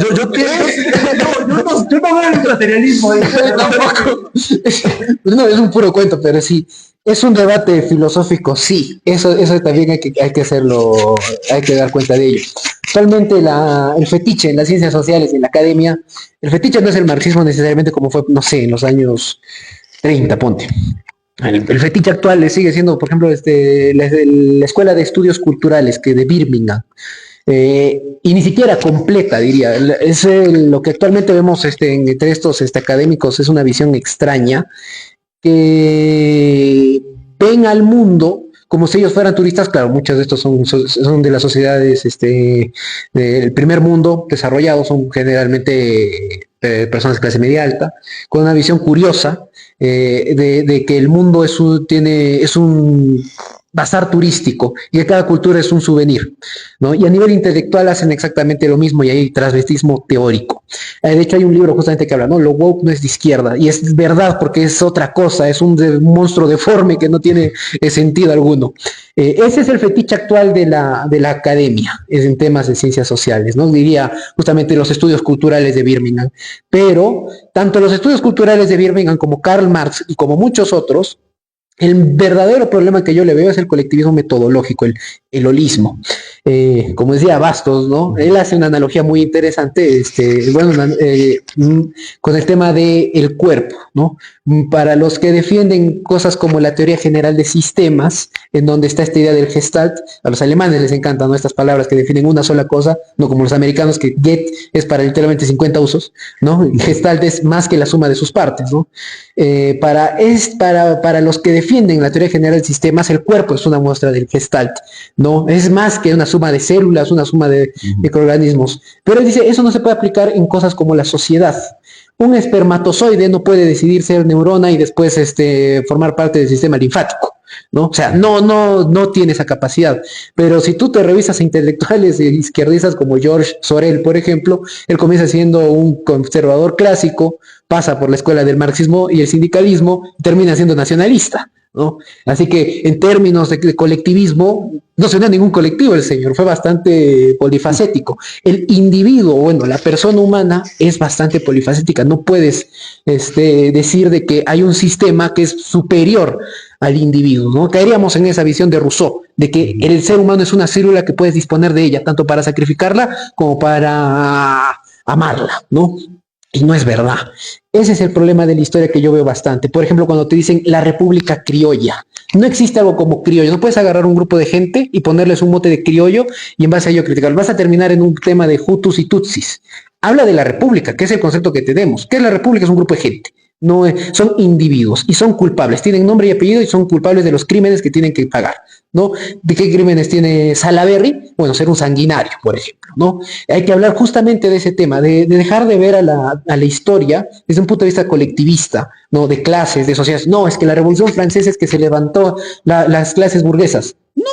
veo el materialismo. Tampoco. No, es un puro cuento, pero sí. Es un debate filosófico, sí. Eso también hay que hacerlo, hay que dar cuenta de ello. Actualmente el fetiche en las ciencias sociales, en la academia, el fetiche no es el marxismo necesariamente como fue, no sé, en los años 30, ponte. El fetiche actual sigue siendo, por ejemplo, la Escuela de Estudios Culturales de Birmingham. Y ni siquiera completa, diría. Es lo que actualmente vemos entre estos académicos, es una visión extraña, que ven al mundo como si ellos fueran turistas. Claro, muchos de estos son de las sociedades del primer mundo desarrollado, son generalmente personas de clase media alta, con una visión curiosa de que el mundo es un bazar turístico y que cada cultura es un souvenir, ¿no? Y a nivel intelectual hacen exactamente lo mismo y hay transvestismo teórico. De hecho hay un libro justamente que habla, ¿no? Lo woke no es de izquierda, y es verdad porque es otra cosa, es un monstruo deforme que no tiene sentido alguno. Ese es el fetiche actual de la academia, es en temas de ciencias sociales, ¿no? Diría justamente los estudios culturales de Birmingham, pero tanto los estudios culturales de Birmingham como Karl Marx y como muchos otros, el verdadero problema que yo le veo es el colectivismo metodológico, el holismo. Como decía Bastos, ¿no? Él hace una analogía muy interesante, con el tema del cuerpo, ¿no? Para los que defienden cosas como la teoría general de sistemas, en donde está esta idea del Gestalt, a los alemanes les encantan, ¿no? Estas palabras que definen una sola cosa, no como los americanos, que Get es para literalmente 50 usos, ¿no? Gestalt es más que la suma de sus partes, ¿no? Para los que defienden la teoría general de sistemas, el cuerpo es una muestra del Gestalt, ¿no? Es más que una suma de células, una suma de microorganismos. Pero él dice, eso no se puede aplicar en cosas como la sociedad. Un espermatozoide no puede decidir ser neurona y después formar parte del sistema linfático, ¿no? O sea, no tiene esa capacidad. Pero si tú te revisas a intelectuales izquierdistas como George Sorel, por ejemplo, él comienza siendo un conservador clásico, pasa por la escuela del marxismo y el sindicalismo, y termina siendo nacionalista, ¿no? Así que en términos de colectivismo, no se unió a ningún colectivo el señor, fue bastante polifacético. El individuo, bueno, la persona humana es bastante polifacética, no puedes decir de que hay un sistema que es superior al individuo, ¿no? Caeríamos en esa visión de Rousseau, de que el ser humano es una célula que puedes disponer de ella, tanto para sacrificarla como para amarla, ¿no? Y no es verdad. Ese es el problema de la historia que yo veo bastante. Por ejemplo, cuando te dicen la República Criolla. No existe algo como criollo. No puedes agarrar un grupo de gente y ponerles un mote de criollo y en base a ello criticarlo. Vas a terminar en un tema de Hutus y Tutsis. Habla de la República, que es el concepto que tenemos. ¿Qué es la República? Es un grupo de gente. No, son individuos y son culpables. Tienen nombre y apellido y son culpables de los crímenes que tienen que pagar, ¿no? ¿De qué crímenes tiene Salaberry? Bueno, ser un sanguinario, por ejemplo, ¿no? Hay que hablar justamente de ese tema, de dejar de ver a la historia desde un punto de vista colectivista, ¿no? De clases, de sociedades. No, es que la Revolución Francesa es que se levantó las clases burguesas. No,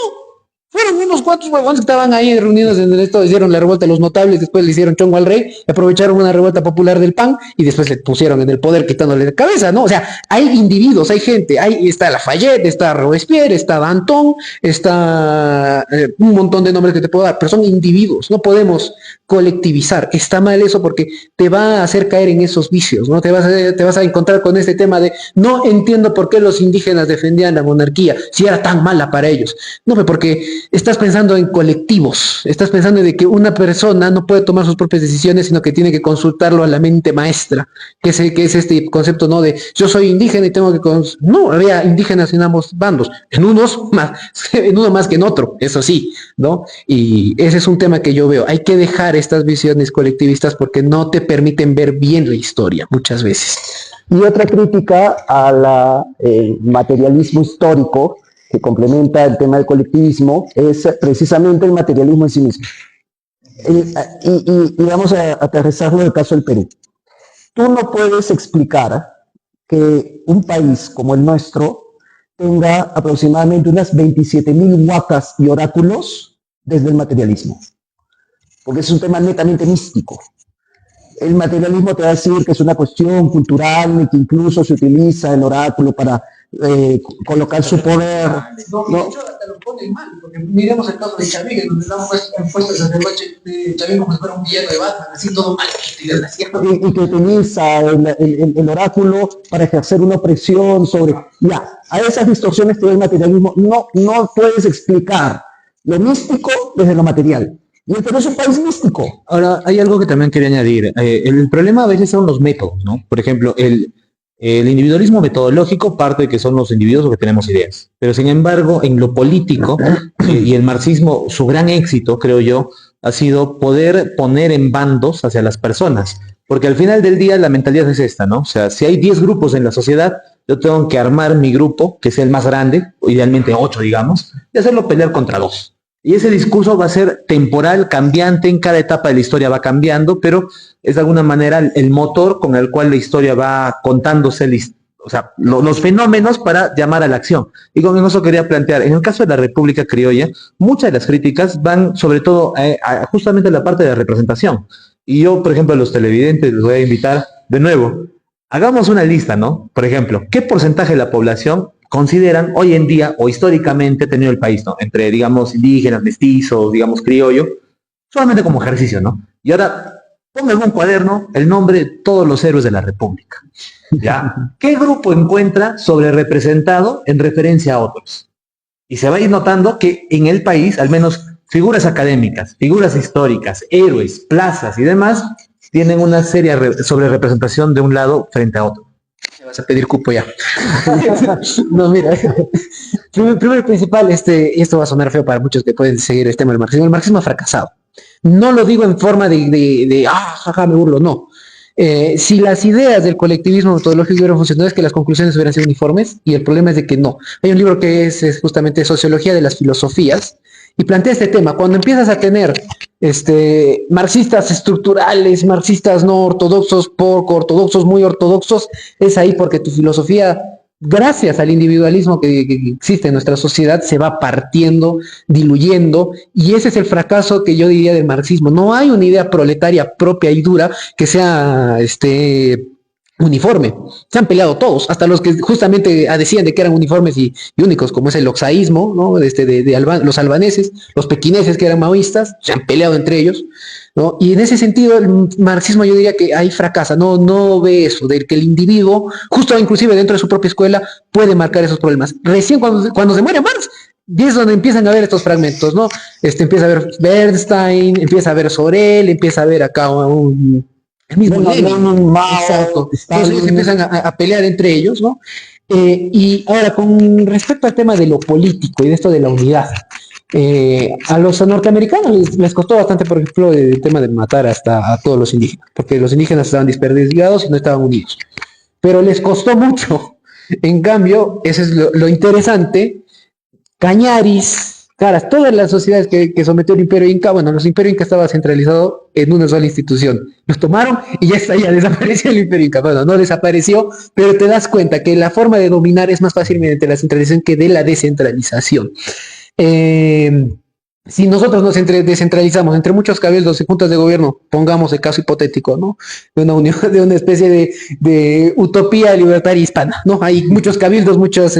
fueron unos cuantos huevones que estaban ahí reunidos en esto, hicieron la revuelta de los notables, después le hicieron chongo al rey, aprovecharon una revuelta popular del PAN y después le pusieron en el poder quitándole la cabeza, ¿no? O sea, hay individuos, hay gente, ahí está Lafayette, está Robespierre, está Danton, está un montón de nombres que te puedo dar, pero son individuos, no podemos colectivizar. Está mal eso porque te va a hacer caer en esos vicios, ¿no? Te vas a encontrar con este tema de no entiendo por qué los indígenas defendían la monarquía si era tan mala para ellos. No, porque estás pensando en colectivos, estás pensando en que una persona no puede tomar sus propias decisiones, sino que tiene que consultarlo a la mente maestra, que es este concepto, ¿no? De yo soy indígena y tengo que... No, había indígenas en ambos bandos, en uno más que en otro, eso sí, ¿no? Y ese es un tema que yo veo. Hay que dejar estas visiones colectivistas porque no te permiten ver bien la historia muchas veces. Y otra crítica al materialismo histórico que complementa el tema del colectivismo es precisamente el materialismo en sí mismo. Y vamos a aterrizarlo en el caso del Perú. Tú no puedes explicar que un país como el nuestro tenga aproximadamente unas 27.000 huacas y oráculos desde el materialismo, porque es un tema netamente místico. El materialismo te va a decir que es una cuestión cultural y que incluso se utiliza el oráculo para colocar su poder. No, de hecho, hasta lo ponen mal, porque miremos el caso de Chavín, donde han puesto el sacerdote de Chavín como si fuera un villano de Batman, así todo mal. Y que utiliza el oráculo para ejercer una opresión sobre... Ya, a esas distorsiones que da el materialismo no puedes explicar lo místico desde lo material. Y el Perú es un país místico. Ahora, hay algo que también quería añadir. El problema a veces son los métodos, ¿no? Por ejemplo, el individualismo metodológico parte de que son los individuos los que tenemos ideas. Pero sin embargo, en lo político y el marxismo, su gran éxito, creo yo, ha sido poder poner en bandos hacia las personas. Porque al final del día la mentalidad es esta, ¿no? O sea, si hay 10 grupos en la sociedad, yo tengo que armar mi grupo, que sea el más grande, o idealmente 8, digamos, y hacerlo pelear contra 2. Y ese discurso va a ser temporal, cambiante, en cada etapa de la historia va cambiando, pero es de alguna manera el motor con el cual la historia va contándose, o sea, los fenómenos para llamar a la acción. Y con eso quería plantear, en el caso de la República Criolla, muchas de las críticas van sobre todo a justamente la parte de la representación. Y yo, por ejemplo, a los televidentes les voy a invitar de nuevo, hagamos una lista, ¿no? Por ejemplo, ¿qué porcentaje de la población consideran hoy en día o históricamente tenido el país, ¿no? Entre, digamos, indígenas, mestizos, digamos, criollo, solamente como ejercicio, ¿no? Y ahora, ponga en un cuaderno el nombre de todos los héroes de la República, ¿ya? ¿Qué grupo encuentra sobre representado en referencia a otros? Y se va a ir notando que en el país, al menos figuras académicas, figuras históricas, héroes, plazas y demás, tienen una seria sobre representación de un lado frente a otro. Me vas a pedir cupo ya. No, mira. Primero y principal, esto va a sonar feo para muchos que pueden seguir el tema del marxismo. El marxismo ha fracasado. No lo digo en forma de jaja, me burlo, no. Si las ideas del colectivismo metodológico hubieran funcionado, es que las conclusiones hubieran sido uniformes, y el problema es de que no. Hay un libro que es justamente Sociología de las Filosofías, y plantea este tema. Cuando empiezas a tener marxistas estructurales, marxistas no ortodoxos, poco ortodoxos, muy ortodoxos, es ahí porque tu filosofía gracias al individualismo que existe en nuestra sociedad, se va partiendo, diluyendo, y ese es el fracaso que yo diría del marxismo. No hay una idea proletaria propia y dura que sea uniforme. Se han peleado todos, hasta los que justamente decían de que eran uniformes y únicos, como es el oxaísmo, ¿no? Los albaneses, los pequineses que eran maoístas, se han peleado entre ellos, ¿no? Y en ese sentido el marxismo yo diría que ahí fracasa, no ve eso, de que el individuo, justo inclusive dentro de su propia escuela, puede marcar esos problemas. Recién cuando se muere Marx, y es donde empiezan a ver estos fragmentos, ¿no? Empieza a ver Bernstein, empieza a ver Sorel, empieza a ver acá el mismo Lenin, exacto. Entonces ellos empiezan a pelear entre ellos, ¿no? Y ahora, con respecto al tema de lo político y de esto de la unidad, a los norteamericanos les costó bastante, por ejemplo, el tema de matar hasta a todos los indígenas, porque los indígenas estaban desperdigados y no estaban unidos. Pero les costó mucho. En cambio, eso es lo interesante. Cañaris, Caras, todas las sociedades que sometió el Imperio Inca, bueno, el Imperio Inca estaba centralizado en una sola institución. Los tomaron y ya desapareció el Imperio Inca. Bueno, no desapareció, pero te das cuenta que la forma de dominar es más fácil mediante la centralización que de la descentralización. Si nosotros nos descentralizamos entre muchos cabildos y juntas de gobierno, pongamos el caso hipotético, ¿no? De una unión, de una especie de utopía libertaria hispana, ¿no? Hay muchos cabildos, muchas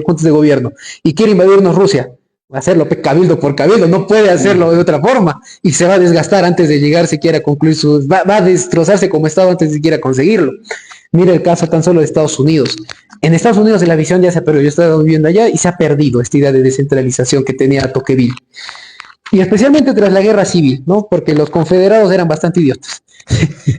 juntas de gobierno, y quiere invadirnos Rusia. Va a hacerlo cabildo por cabildo, no puede hacerlo de otra forma, y se va a desgastar antes de llegar siquiera a concluir va a destrozarse como Estado antes de siquiera conseguirlo. Mira el caso tan solo de Estados Unidos. En Estados Unidos la visión ya se perdió, yo estaba viviendo allá y se ha perdido esta idea de descentralización que tenía Tocqueville. Y especialmente tras la guerra civil, ¿no? Porque los confederados eran bastante idiotas.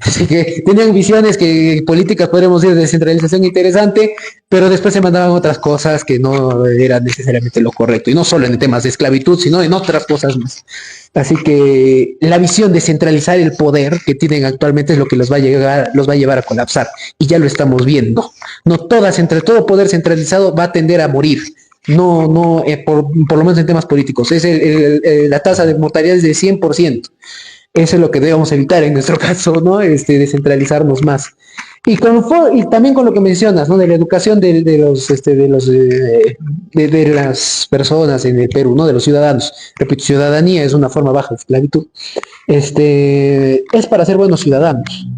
Así que tenían visiones políticas, podríamos decir, de descentralización interesante, pero después se mandaban otras cosas que no eran necesariamente lo correcto. Y no solo en temas de esclavitud, sino en otras cosas más. Así que la visión de centralizar el poder que tienen actualmente es lo que los va a llevar a colapsar. Y ya lo estamos viendo. No todo poder centralizado va a tender a morir. No, por lo menos en temas políticos. La tasa de mortalidad es de 100%. Eso es lo que debemos evitar en nuestro caso, ¿no? Descentralizarnos más. Y también con lo que mencionas, ¿no? De la educación de las personas en el Perú, ¿no? De los ciudadanos. Repito, ciudadanía es una forma baja de esclavitud. Es para ser buenos ciudadanos.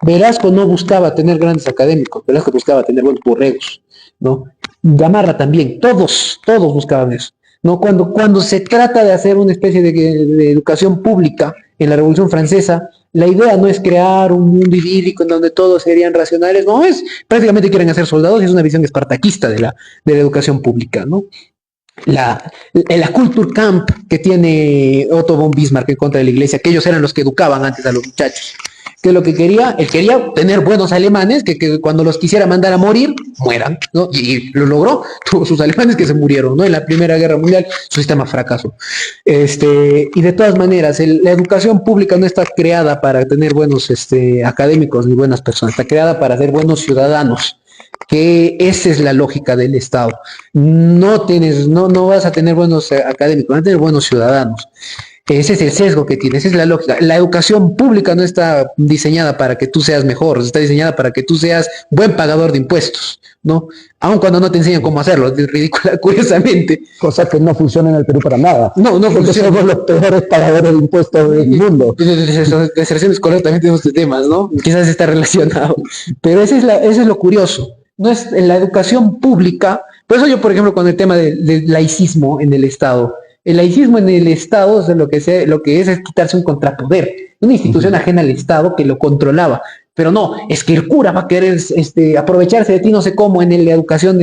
Velasco no buscaba tener grandes académicos, Velasco buscaba tener buenos borregos, ¿no? Gamarra también, todos buscaban eso, ¿no? Cuando se trata de hacer una especie de educación pública en la Revolución Francesa, la idea no es crear un mundo idílico en donde todos serían racionales, no, prácticamente quieren hacer soldados, y es una visión espartaquista de la educación pública, ¿no? La Kulturkampf que tiene Otto von Bismarck en contra de la iglesia, que ellos eran los que educaban antes a los muchachos. ¿Qué es lo que quería? Él quería tener buenos alemanes que cuando los quisiera mandar a morir, mueran, ¿no? Y lo logró. Tuvo sus alemanes que se murieron, ¿no? En la Primera Guerra Mundial, su sistema fracasó. Y de todas maneras, la educación pública no está creada para tener buenos académicos ni buenas personas, está creada para ser buenos ciudadanos. Que esa es la lógica del Estado. No vas a tener buenos académicos, vas a tener buenos ciudadanos. Ese es el sesgo que tiene, esa es la lógica. La educación pública no está diseñada para que tú seas mejor, está diseñada para que tú seas buen pagador de impuestos, ¿no? Aun cuando no te enseñan cómo hacerlo, es ridícula, curiosamente. Cosa que no funciona en el Perú para nada. No funciona. Somos los peores pagadores de impuestos del mundo. De deserción escolar también tenemos estos temas, ¿no? Quizás está relacionado. Pero eso es lo curioso. No es en la educación pública. Por eso yo, por ejemplo, con el tema del laicismo en el Estado, el laicismo en el Estado, o sea, lo que es quitarse un contrapoder, una institución ajena al Estado que lo controlaba. Pero no, es que el cura va a querer aprovecharse de ti no sé cómo en la educación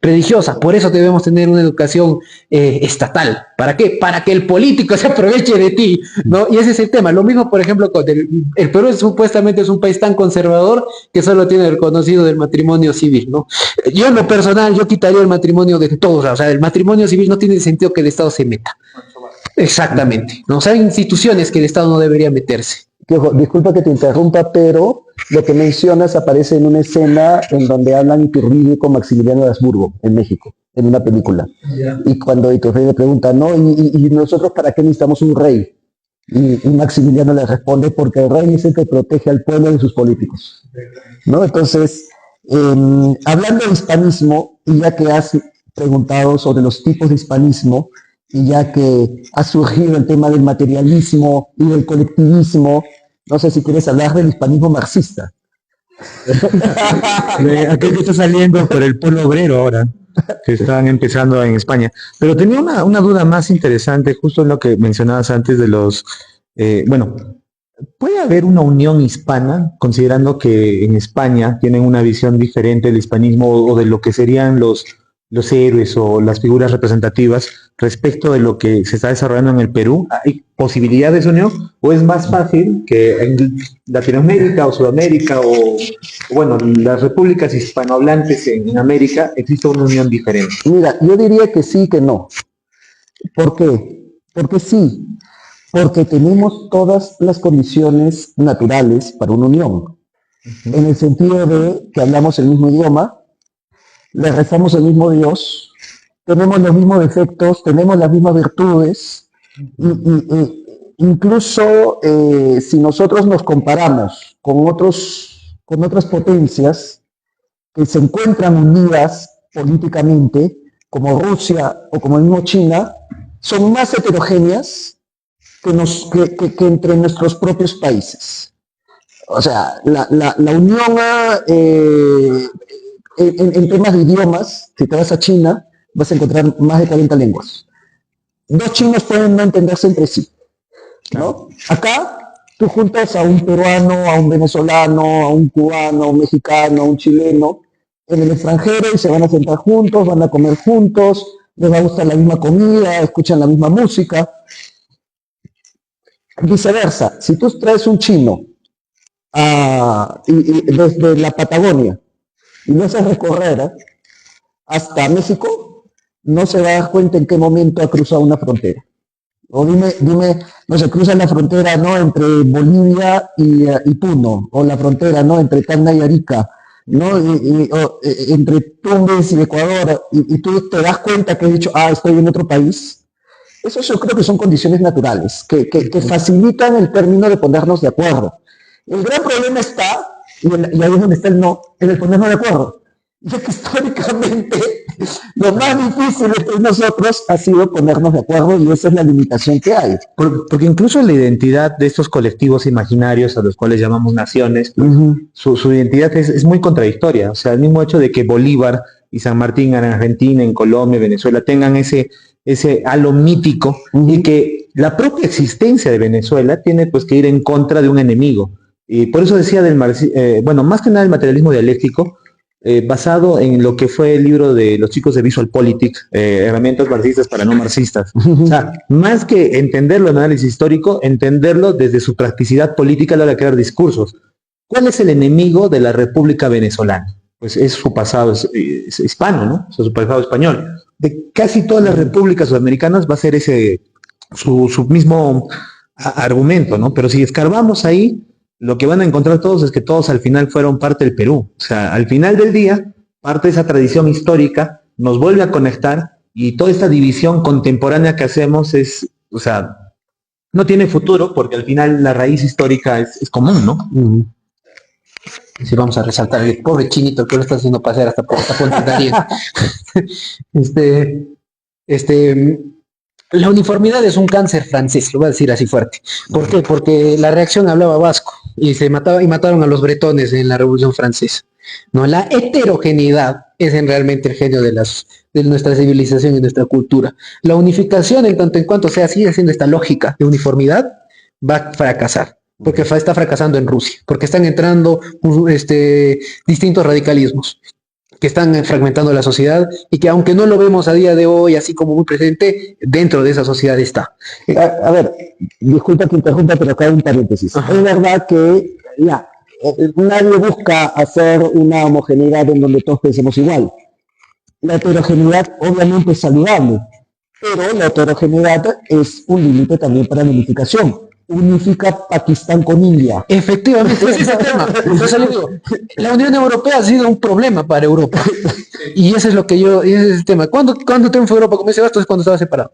religiosa. Por eso debemos tener una educación estatal. ¿Para qué? Para que el político se aproveche de ti, ¿no? Y ese es el tema. Lo mismo, por ejemplo, con el Perú supuestamente es un país tan conservador que solo tiene el conocido del matrimonio civil, ¿no? Yo en lo personal, yo quitaría el matrimonio de todos. O sea, el matrimonio civil no tiene sentido que el Estado se meta. Exactamente, ¿no? O sea, hay instituciones que el Estado no debería meterse. Disculpa que te interrumpa, pero lo que mencionas aparece en una escena en donde hablan Iturbide con Maximiliano de Habsburgo, en México, en una película. Yeah. Y cuando Iturbide pregunta, ¿no? ¿Y nosotros para qué necesitamos un rey? Y Maximiliano le responde, porque el rey es el que protege al pueblo de sus políticos, ¿no? Entonces, Hablando de hispanismo, y ya que has preguntado sobre los tipos de hispanismo, y ya que ha surgido el tema del materialismo y del colectivismo, no sé si quieres hablar del hispanismo marxista. Aquel que está saliendo por el pueblo obrero ahora, que están empezando en España. Pero tenía una duda más interesante, justo en lo que mencionabas antes de los, bueno, ¿puede haber una unión hispana, considerando que en España tienen una visión diferente del hispanismo o de lo que serían los héroes o las figuras representativas respecto de lo que se está desarrollando en el Perú? ¿Hay posibilidad de esa unión? ¿O es más fácil que en Latinoamérica o Sudamérica o bueno, las repúblicas hispanohablantes en América exista una unión diferente? Mira, yo diría que sí, que no. ¿Por qué? Porque sí, porque tenemos todas las condiciones naturales para una unión, en el sentido de que hablamos el mismo idioma, le rezamos al mismo Dios, tenemos los mismos defectos, tenemos las mismas virtudes, incluso si nosotros nos comparamos con otras potencias que se encuentran unidas políticamente, como Rusia o como el mismo China, son más heterogéneas que entre nuestros propios países. O sea, la unión en temas de idiomas, si te vas a China, vas a encontrar más de 40 lenguas. Dos chinos pueden no entenderse entre sí, ¿no? Acá tú juntas a un peruano, a un venezolano, a un cubano, a un mexicano, a un chileno en el extranjero y se van a sentar juntos, van a comer juntos, les va a gustar la misma comida, escuchan la misma música. Viceversa, si tú traes un chino desde la Patagonia y lo haces recorrer hasta México, no se va a dar cuenta en qué momento ha cruzado una frontera. O dime, no se cruza la frontera, ¿no?, entre Bolivia y Puno, o la frontera, ¿no?, entre Tacna y Arica, ¿no?, entre Tumbes y Ecuador, y tú te das cuenta que has dicho, estoy en otro país. Eso yo creo que son condiciones naturales, que facilitan el término de ponernos de acuerdo. El gran problema está, y ahí es donde está el no, en el ponernos de acuerdo. Ya que históricamente lo más difícil entre nosotros ha sido ponernos de acuerdo y esa es la limitación que hay. Porque incluso la identidad de estos colectivos imaginarios a los cuales llamamos naciones, su identidad es muy contradictoria. O sea, el mismo hecho de que Bolívar y San Martín en Argentina, en Colombia, Venezuela tengan ese halo mítico y que la propia existencia de Venezuela tiene pues que ir en contra de un enemigo. Y por eso decía bueno, más que nada el materialismo dialéctico, basado en lo que fue el libro de los chicos de Visual Politics, herramientas marxistas para no marxistas. O sea, más que entenderlo en análisis histórico, entenderlo desde su practicidad política a la hora de crear discursos. ¿Cuál es el enemigo de la República Venezolana? Pues es su pasado es hispano, ¿no? O sea, su pasado español. De casi todas las repúblicas sudamericanas va a ser ese su mismo argumento, ¿no? Pero si escarbamos ahí, lo que van a encontrar todos es que todos al final fueron parte del Perú. O sea, al final del día, parte de esa tradición histórica nos vuelve a conectar y toda esta división contemporánea que hacemos o sea, no tiene futuro porque al final la raíz histórica es común, ¿no? Sí, vamos a resaltar el pobre chinito que lo está haciendo pasar hasta por esta Fontainebleau. La uniformidad es un cáncer francés, lo voy a decir así fuerte. ¿Por qué? Porque la reacción hablaba vasco y mataron a los bretones en la Revolución Francesa. No, la heterogeneidad es realmente el genio de nuestra civilización y nuestra cultura. La unificación, en tanto en cuanto sigue siendo esta lógica de uniformidad, va a fracasar. Porque está fracasando en Rusia, porque están entrando distintos radicalismos que están fragmentando la sociedad y que aunque no lo vemos a día de hoy así como muy presente, dentro de esa sociedad está. A ver, disculpa que interrumpa, pero acá hay un paréntesis. Ajá. Es verdad que nadie busca hacer una homogeneidad en donde todos pensemos igual. La heterogeneidad obviamente es saludable, pero la heterogeneidad es un límite también para la unificación. Unifica Pakistán con India. Efectivamente, ese es el tema. Entonces le digo, la Unión Europea ha sido un problema para Europa. Y ese es el tema. ¿Cuándo triunfó Europa? Como dice Bastos, es cuando estaba separado.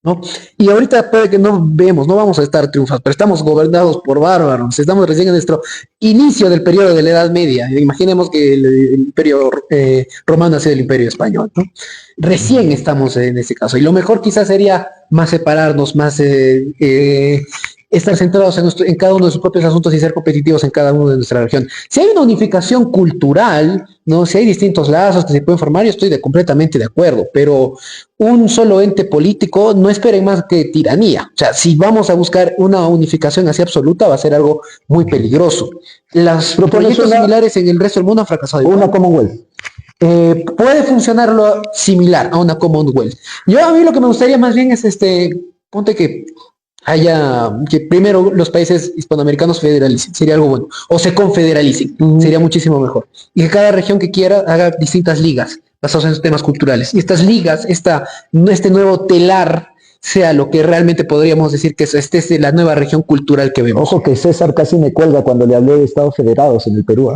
¿no? Y ahorita puede que no vemos, no vamos a estar triunfados, pero estamos gobernados por bárbaros, estamos recién en nuestro inicio del periodo de la Edad Media. Imaginemos que el imperio romano ha sido el imperio español, ¿no? Recién estamos en ese caso, y lo mejor quizás sería más separarnos, más estar centrados en cada uno de sus propios asuntos y ser competitivos en cada uno de nuestra región. Si hay una unificación cultural, ¿no? Si hay distintos lazos que se pueden formar, yo estoy completamente de acuerdo, pero un solo ente político no esperen más que tiranía. O sea, si vamos a buscar una unificación así absoluta, va a ser algo muy peligroso. Los proyectos similares en el resto del mundo han fracasado igual. Una Commonwealth. Puede funcionar lo similar a una Commonwealth. Yo a mí lo que me gustaría más bien es ponte que que primero los países hispanoamericanos federalicen, sería algo bueno, o se confederalicen, sería muchísimo mejor. Y que cada región que quiera haga distintas ligas basadas en esos temas culturales. Y estas ligas, este nuevo telar, sea lo que realmente podríamos decir que es la nueva región cultural que vemos. Ojo que César casi me cuelga cuando le hablé de Estados Federados en el Perú.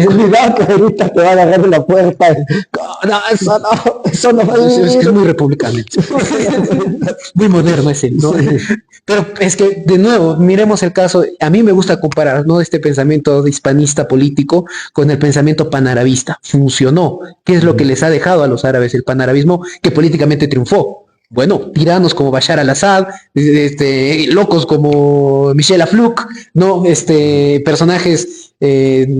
Cuidado que ahorita te va a agarrar de la puerta. No, eso no va a es muy republicano. Muy moderno ese, ¿no? Pero es que, de nuevo, miremos el caso, a mí me gusta comparar, ¿no? Este pensamiento hispanista político con el pensamiento panarabista. Funcionó. ¿Qué es lo que les ha dejado a los árabes el panarabismo? Que políticamente triunfó. Bueno, tiranos como Bashar al-Assad, locos como Michel Aflaq, ¿no? Personajes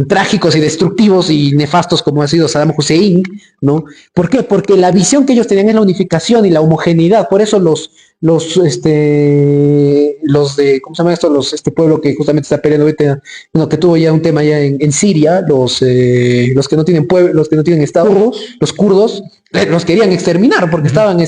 trágicos y destructivos y nefastos como ha sido Saddam Hussein, ¿no? ¿Por qué? Porque la visión que ellos tenían es la unificación y la homogeneidad. Por eso los de, ¿cómo se llama esto? Este pueblo que justamente está peleando ahorita, que tuvo ya un tema ya en Siria, los que no tienen pueblo, los que no tienen estado, los kurdos, los querían exterminar porque estaban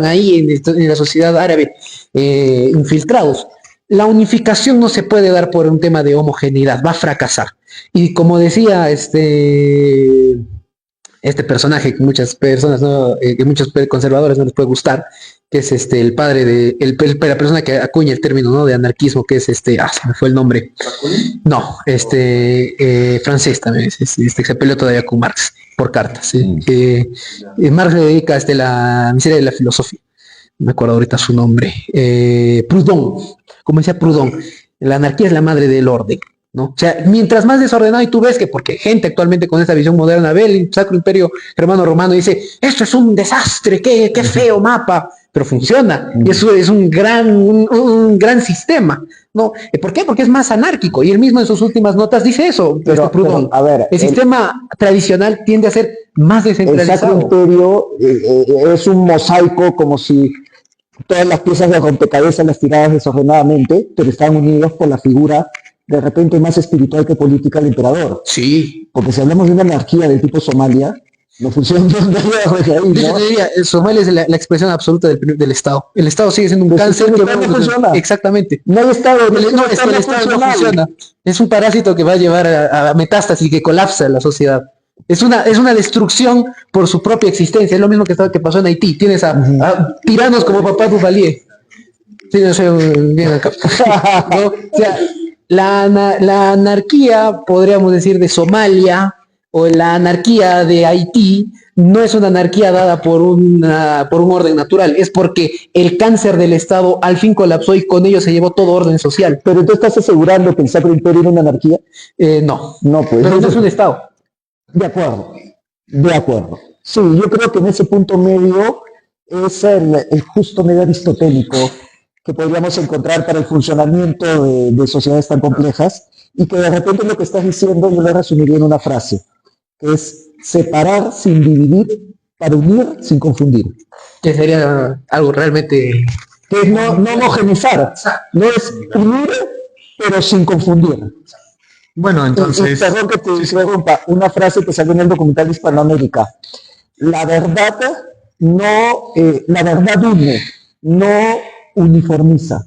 ahí en la sociedad árabe infiltrados. La unificación no se puede dar por un tema de homogeneidad, va a fracasar. Y como decía este personaje que muchas personas, ¿no? Que muchos conservadores no les puede gustar, que es el padre de la persona que acuña el término, ¿no? De anarquismo, que es se me fue el nombre. No, francés también, se peleó todavía con Marx por cartas. ¿Sí? Marx le dedica la miseria de la filosofía. No me acuerdo ahorita su nombre. Proudhon, como decía Proudhon, la anarquía es la madre del orden, ¿no? O sea, mientras más desordenado, y tú ves que porque gente actualmente con esta visión moderna ve el Sacro Imperio Germano Romano y dice, esto es un desastre, qué feo mapa, pero funciona, y eso es un gran sistema, ¿no? ¿Por qué? Porque es más anárquico, y él mismo en sus últimas notas dice eso, Proudhon. A ver, el sistema tradicional tiende a ser más descentralizado. El Sacro Imperio es un mosaico, como si todas las piezas de rompecabezas las tiradas desordenadamente, pero están unidos por la figura de repente más espiritual que política del emperador. Sí. Porque si hablamos de una anarquía del tipo Somalia, no funciona ahí, ¿no? Yo diría, Somalia es la expresión absoluta del Estado. El Estado sigue siendo un cáncer que no funciona. Exactamente. No hay Estado. Es que el Estado no funciona. Es un parásito que va a llevar a metástasis y que colapsa la sociedad. Es una destrucción por su propia existencia. Es lo mismo que pasó en Haití. Tienes a tiranos como Papá Duvalier. Sí, no sé bien acá. ¿No? O sea, la anarquía, podríamos decir, de Somalia o la anarquía de Haití no es una anarquía dada por un orden natural, es porque el cáncer del Estado al fin colapsó y con ello se llevó todo orden social. ¿Pero tú estás asegurando que el Sacro Imperio era una anarquía? No. No, pues. Pero no es un Estado. De acuerdo. Sí, yo creo que en ese punto medio es el justo medio aristotélico que podríamos encontrar para el funcionamiento de sociedades tan complejas, y que de repente lo que estás diciendo yo lo resumiría en una frase, que es separar sin dividir para unir sin confundir. Que sería algo realmente... Que es no homogenizar, no es unir pero sin confundir. Bueno, entonces... Perdón que te interrumpa, una frase que salió en el documental Hispanoamérica. La verdad une, no uniformiza.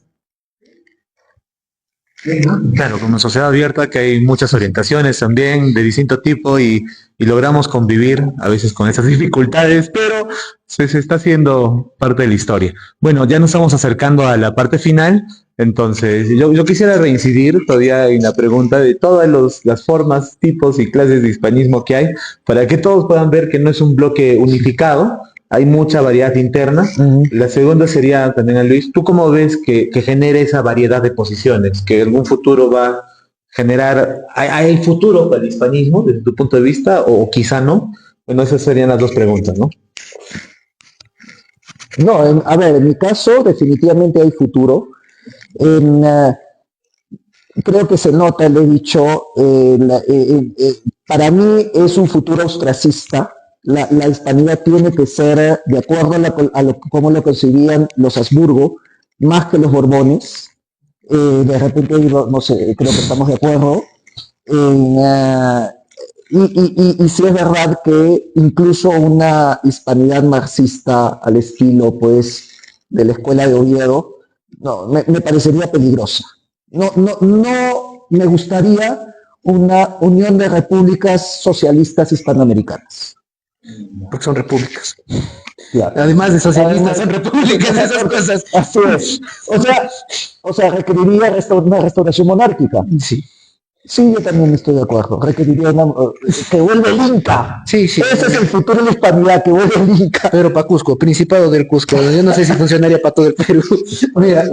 Claro, como sociedad abierta que hay muchas orientaciones también de distinto tipo y logramos convivir a veces con esas dificultades, pero se está haciendo parte de la historia. Bueno, ya nos estamos acercando a la parte final, entonces yo quisiera reincidir todavía en la pregunta de todas las formas, tipos y clases de hispanismo que hay, para que todos puedan ver que no es un bloque unificado, hay mucha variedad interna. La segunda sería también a Luis, ¿tú cómo ves que genere esa variedad de posiciones? ¿Que en algún futuro va a generar, hay futuro para el hispanismo desde tu punto de vista o quizá no? Bueno, esas serían las dos preguntas, ¿no? No, a ver, en mi caso definitivamente hay futuro. Creo que se nota, le he dicho, para mí es un futuro ostracista. La hispanidad tiene que ser de acuerdo a cómo lo concebían los Habsburgo, más que los Borbones. De repente, no sé, creo que estamos de acuerdo. Y sí es verdad que incluso una hispanidad marxista al estilo, pues, de la escuela de Oviedo, no, me parecería peligrosa. No me gustaría una unión de repúblicas socialistas hispanoamericanas. Porque son repúblicas. Claro. Además de socialistas, son repúblicas, esas cosas. Así es. O sea, requeriría una restauración monárquica. Sí. Sí, yo también estoy de acuerdo. Requeriría que vuelva el Inca. Sí, sí. Ese es el futuro de la hispanidad, que vuelva el Inca. Pero para Cusco, Principado del Cusco. Yo no sé si funcionaría para todo el Perú. Mira,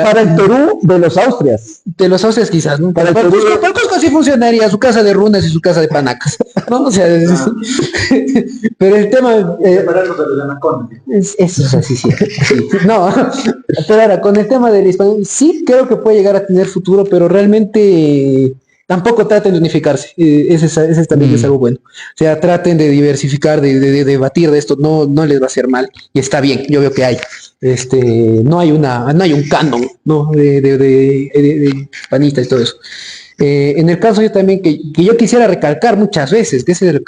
Para el Perú, de los Austrias. de los Austrias quizás, ¿no? Para el Cusco sí funcionaría, su casa de runas y su casa de panacas. No, o sea, pero el tema... Separarlos de los anacondas. Eso es así, sí. No, pero ahora, con el tema del español, sí creo que puede llegar a tener futuro, pero realmente tampoco traten de unificarse. Ese también es algo bueno. O sea, traten de diversificar, de debatir de esto, no les va a hacer mal, y está bien, yo veo que hay. No hay un canon, ¿no? de hispanistas y todo eso. En el caso yo también, que yo quisiera recalcar muchas veces, que ese es el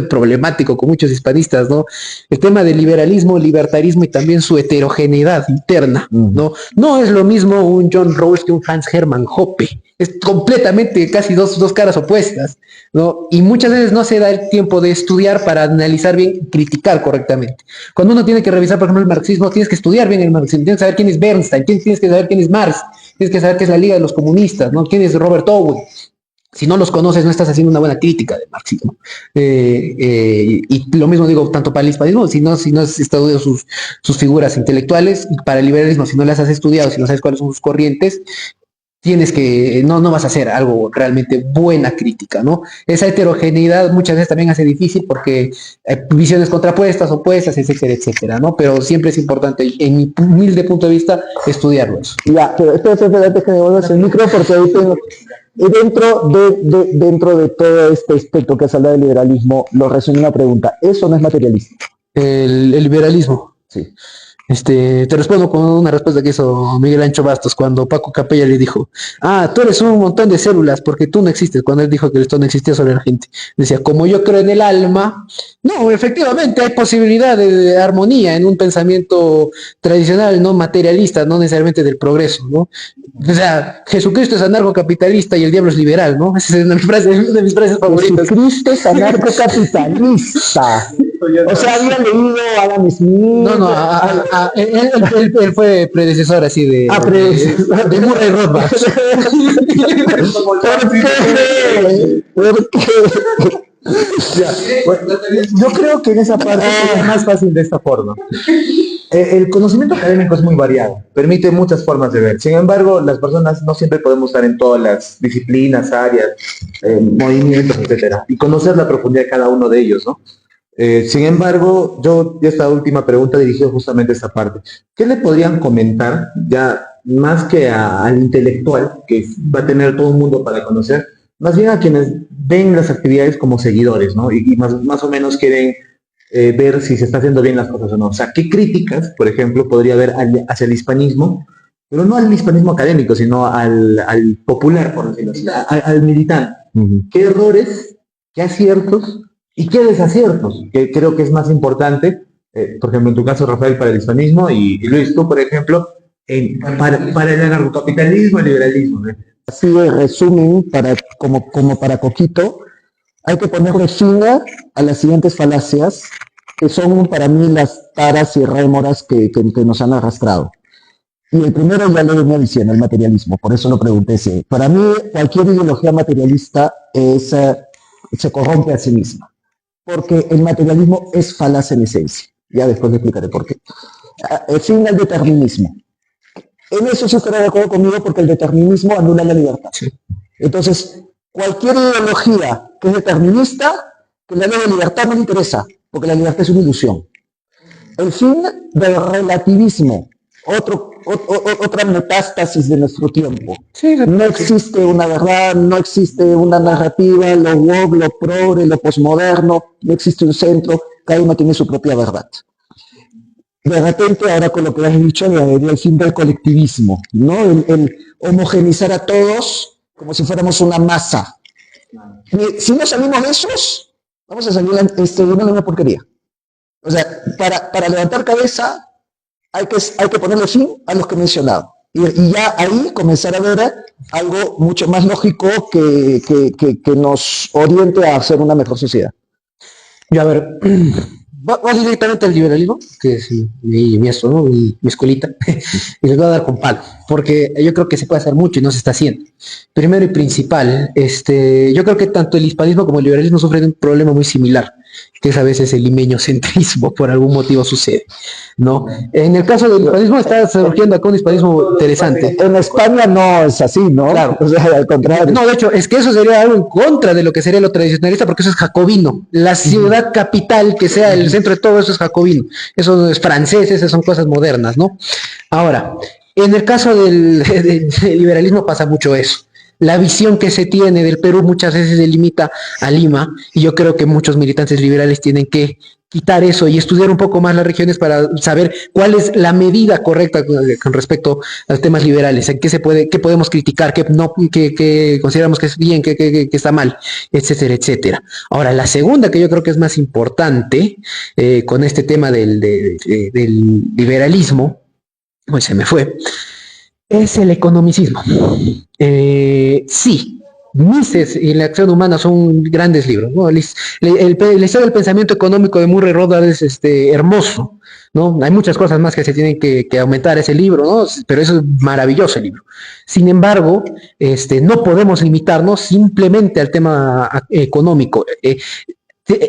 problemático con muchos hispanistas, ¿no? El tema del liberalismo, libertarismo y también su heterogeneidad interna, ¿no? No es lo mismo un John Rawls que un Franz Hermann Hoppe. Es completamente casi dos caras opuestas, ¿no? Y muchas veces no se da el tiempo de estudiar para analizar bien y criticar correctamente. Cuando uno tiene que revisar, por ejemplo, el marxismo, tienes que estudiar bien el marxismo, tienes que saber quién es Bernstein, tienes que saber quién es Marx, tienes que saber qué es la Liga de los Comunistas, ¿no? ¿Quién es Robert Owen? Si no los conoces, no estás haciendo una buena crítica del marxismo. Y lo mismo digo tanto para el hispanismo, si no has estudiado sus figuras intelectuales, y para el liberalismo, si no las has estudiado, si no sabes cuáles son sus corrientes, no vas a hacer algo realmente buena crítica, ¿no? Esa heterogeneidad muchas veces también hace difícil porque hay visiones contrapuestas, opuestas, etcétera, etcétera, ¿no? Pero siempre es importante, en mi humilde punto de vista, estudiarlo eso. Ya, pero espérate que me vuelvas el micro porque ahí tengo... Y dentro de todo este aspecto que has hablado del liberalismo, lo resume una pregunta. ¿Eso no es materialista? El liberalismo. Sí. Te respondo con una respuesta que hizo Miguel Ancho Bastos cuando Paco Capella le dijo: tú eres un montón de células porque tú no existes, cuando él dijo que esto no existía sobre la gente. Decía, como yo creo en el alma, no, efectivamente hay posibilidad de armonía en un pensamiento tradicional, no materialista, no necesariamente del progreso, ¿no? O sea, Jesucristo es anarcocapitalista y el diablo es liberal, ¿no? Esa es una de mis frases favoritas. Jesucristo es anarcocapitalista. O sea, había leído Adam Smith. No, él fue predecesor así de Murray Rothbard. ¿Por qué? Yo creo que en esa parte es más fácil de esta forma. El conocimiento académico es muy variado, permite muchas formas de ver. Sin embargo, las personas no siempre podemos estar en todas las disciplinas, áreas, movimientos, etcétera, y conocer la profundidad de cada uno de ellos, ¿no? Sin embargo, yo esta última pregunta dirigió justamente a esta parte. ¿Qué le podrían comentar, ya más que al intelectual, que va a tener todo el mundo para conocer, más bien a quienes ven las actividades como seguidores, ¿no? Y más o menos quieren ver si se está haciendo bien las cosas o no? O sea, ¿qué críticas, por ejemplo, podría haber hacia el hispanismo, pero no al hispanismo académico, sino al popular, por decirlo así, al militante? ¿Qué errores, qué aciertos y qué desaciertos? Que creo que es más importante, por ejemplo, en tu caso, Rafael, para el hispanismo, y Luis, tú, por ejemplo, para el anarcocapitalismo, el liberalismo, ¿no? Así de resumen, como para Coquito, hay que ponerle fin a las siguientes falacias, que son para mí las taras y rémoras que nos han arrastrado. Y el primero ya lo venía diciendo, el materialismo, por eso lo pregunté. Sí. Para mí, cualquier ideología materialista se corrompe a sí misma. porque el materialismo es falaz en esencia. Ya después le explicaré por qué. Fin al determinismo. En eso sí estará de acuerdo conmigo porque el determinismo anula la libertad. Sí. Entonces, cualquier ideología que es determinista, que la ley de libertad no le interesa, porque la libertad es una ilusión. El fin del relativismo, otra metástasis de nuestro tiempo. Sí, No existe una verdad, no existe una narrativa, lo woke, lo progre, lo posmoderno, no existe un centro, cada uno tiene su propia verdad. De repente, ahora con lo que has dicho, el fin del colectivismo, ¿no? El homogenizar a todos como si fuéramos una masa. Si no salimos de esos, vamos a salir una porquería. O sea, para levantar cabeza hay que ponerle fin a los que he mencionado. Y ya ahí comenzar a ver algo mucho más lógico que nos oriente a hacer una mejor sociedad. Yo, a ver, voy directamente al liberalismo, que es mi esto, ¿no? Mi escuelita, y les voy a dar con palo, porque yo creo que se puede hacer mucho y no se está haciendo. Primero y principal, yo creo que tanto el hispanismo como el liberalismo sufren un problema muy similar, que es a veces el limeñocentrismo, por algún motivo sucede, ¿no? En el caso del hispanismo está surgiendo acá un hispanismo interesante. En España no es así, ¿no? Claro. O sea, al contrario. No, de hecho, es que eso sería algo en contra de lo que sería lo tradicionalista, porque eso es jacobino. La ciudad capital, que sea el centro de todo eso, es jacobino. Eso es francés, esas son cosas modernas, ¿no? Ahora, en el caso del liberalismo pasa mucho eso. La visión que se tiene del Perú muchas veces se limita a Lima, y yo creo que muchos militantes liberales tienen que quitar eso y estudiar un poco más las regiones para saber cuál es la medida correcta con respecto a los temas liberales, en qué podemos criticar, qué consideramos que es bien, qué está mal, etcétera, etcétera. Ahora, la segunda, que yo creo que es más importante con este tema del liberalismo, pues se me fue, es el economicismo. Sí, Mises y la acción humana son grandes libros, ¿no? La historia del pensamiento económico de Murray Rothbard es hermoso, ¿no? Hay muchas cosas más que se tienen que aumentar ese libro, ¿no? Pero eso es maravilloso el libro. Sin embargo, no podemos limitarnos simplemente al tema económico.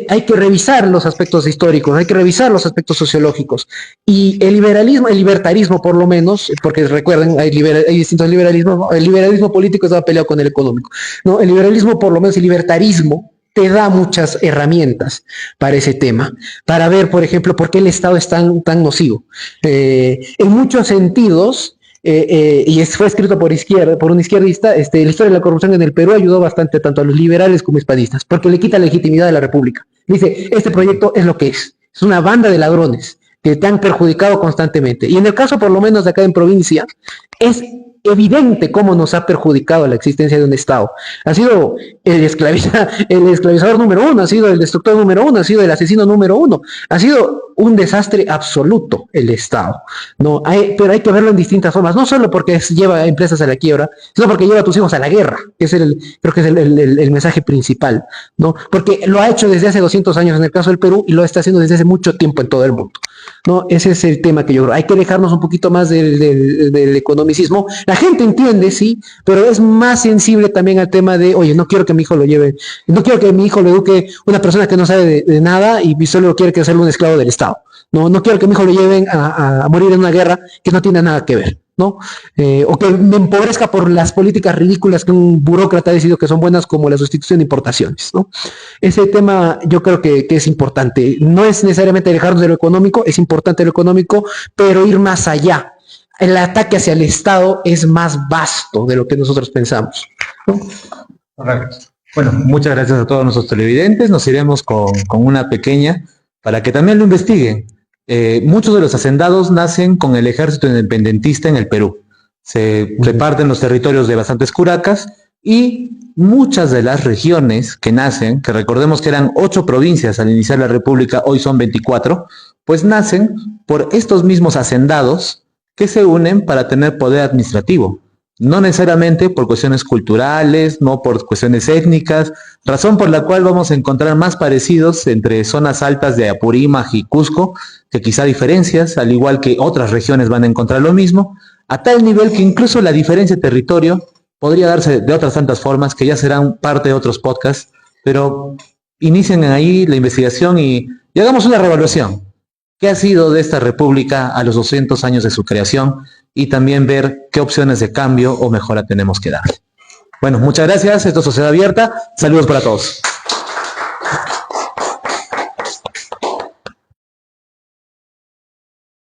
Hay que revisar los aspectos históricos, hay que revisar los aspectos sociológicos. Y el libertarismo por lo menos, porque recuerden, hay distintos liberalismos, ¿no? El liberalismo político estaba peleado con el económico, ¿no? El liberalismo por lo menos, el libertarismo, te da muchas herramientas para ese tema, para ver, por ejemplo, por qué el Estado es tan nocivo. En muchos sentidos, fue escrito por un izquierdista, la historia de la corrupción en el Perú ayudó bastante tanto a los liberales como hispanistas, porque le quita legitimidad a la República. Dice, este proyecto es lo que es una banda de ladrones que te han perjudicado constantemente. Y en el caso, por lo menos de acá en provincia, es evidente cómo nos ha perjudicado la existencia de un Estado. Ha sido el esclavizador número uno, ha sido el destructor número uno, ha sido el asesino número uno, ha sido un desastre absoluto el Estado, ¿no? Pero hay que verlo en distintas formas, no solo porque lleva empresas a la quiebra, sino porque lleva a tus hijos a la guerra, que es creo que es el mensaje principal, ¿no? Porque lo ha hecho desde hace 200 años en el caso del Perú y lo está haciendo desde hace mucho tiempo en todo el mundo, ¿no? Ese es el tema que yo creo. Hay que dejarnos un poquito más del economicismo. La gente entiende, sí, pero es más sensible también al tema de, oye, no quiero que mi hijo lo lleve, no quiero que mi hijo lo eduque una persona que no sabe de nada y solo quiere que hacerlo un esclavo del Estado. No quiero que mi hijo lo lleven a morir en una guerra que no tiene nada que ver, ¿no? O que me empobrezca por las políticas ridículas que un burócrata ha decidido que son buenas, como la sustitución de importaciones, ¿no? Ese tema yo creo que es importante. No es necesariamente alejarnos de lo económico, es importante lo económico, pero ir más allá. El ataque hacia el Estado es más vasto de lo que nosotros pensamos, ¿no? Correcto. Bueno, muchas gracias a todos nuestros televidentes. Nos iremos con una pequeña para que también lo investiguen. Muchos de los hacendados nacen con el ejército independentista en el Perú. Se reparten los territorios de bastantes curacas y muchas de las regiones que nacen, que recordemos que eran 8 provincias al iniciar la República, hoy son 24, pues nacen por estos mismos hacendados que se unen para tener poder administrativo. No necesariamente por cuestiones culturales, no por cuestiones étnicas, razón por la cual vamos a encontrar más parecidos entre zonas altas de Apurímac y Cusco, que quizá diferencias, al igual que otras regiones van a encontrar lo mismo, a tal nivel que incluso la diferencia de territorio podría darse de otras tantas formas que ya serán parte de otros podcasts, pero inicien ahí la investigación y hagamos una reevaluación. ¿Qué ha sido de esta república a los 200 años de su creación? Y también ver qué opciones de cambio o mejora tenemos que dar. Bueno, muchas gracias. Esto es Sociedad Abierta. Saludos para todos.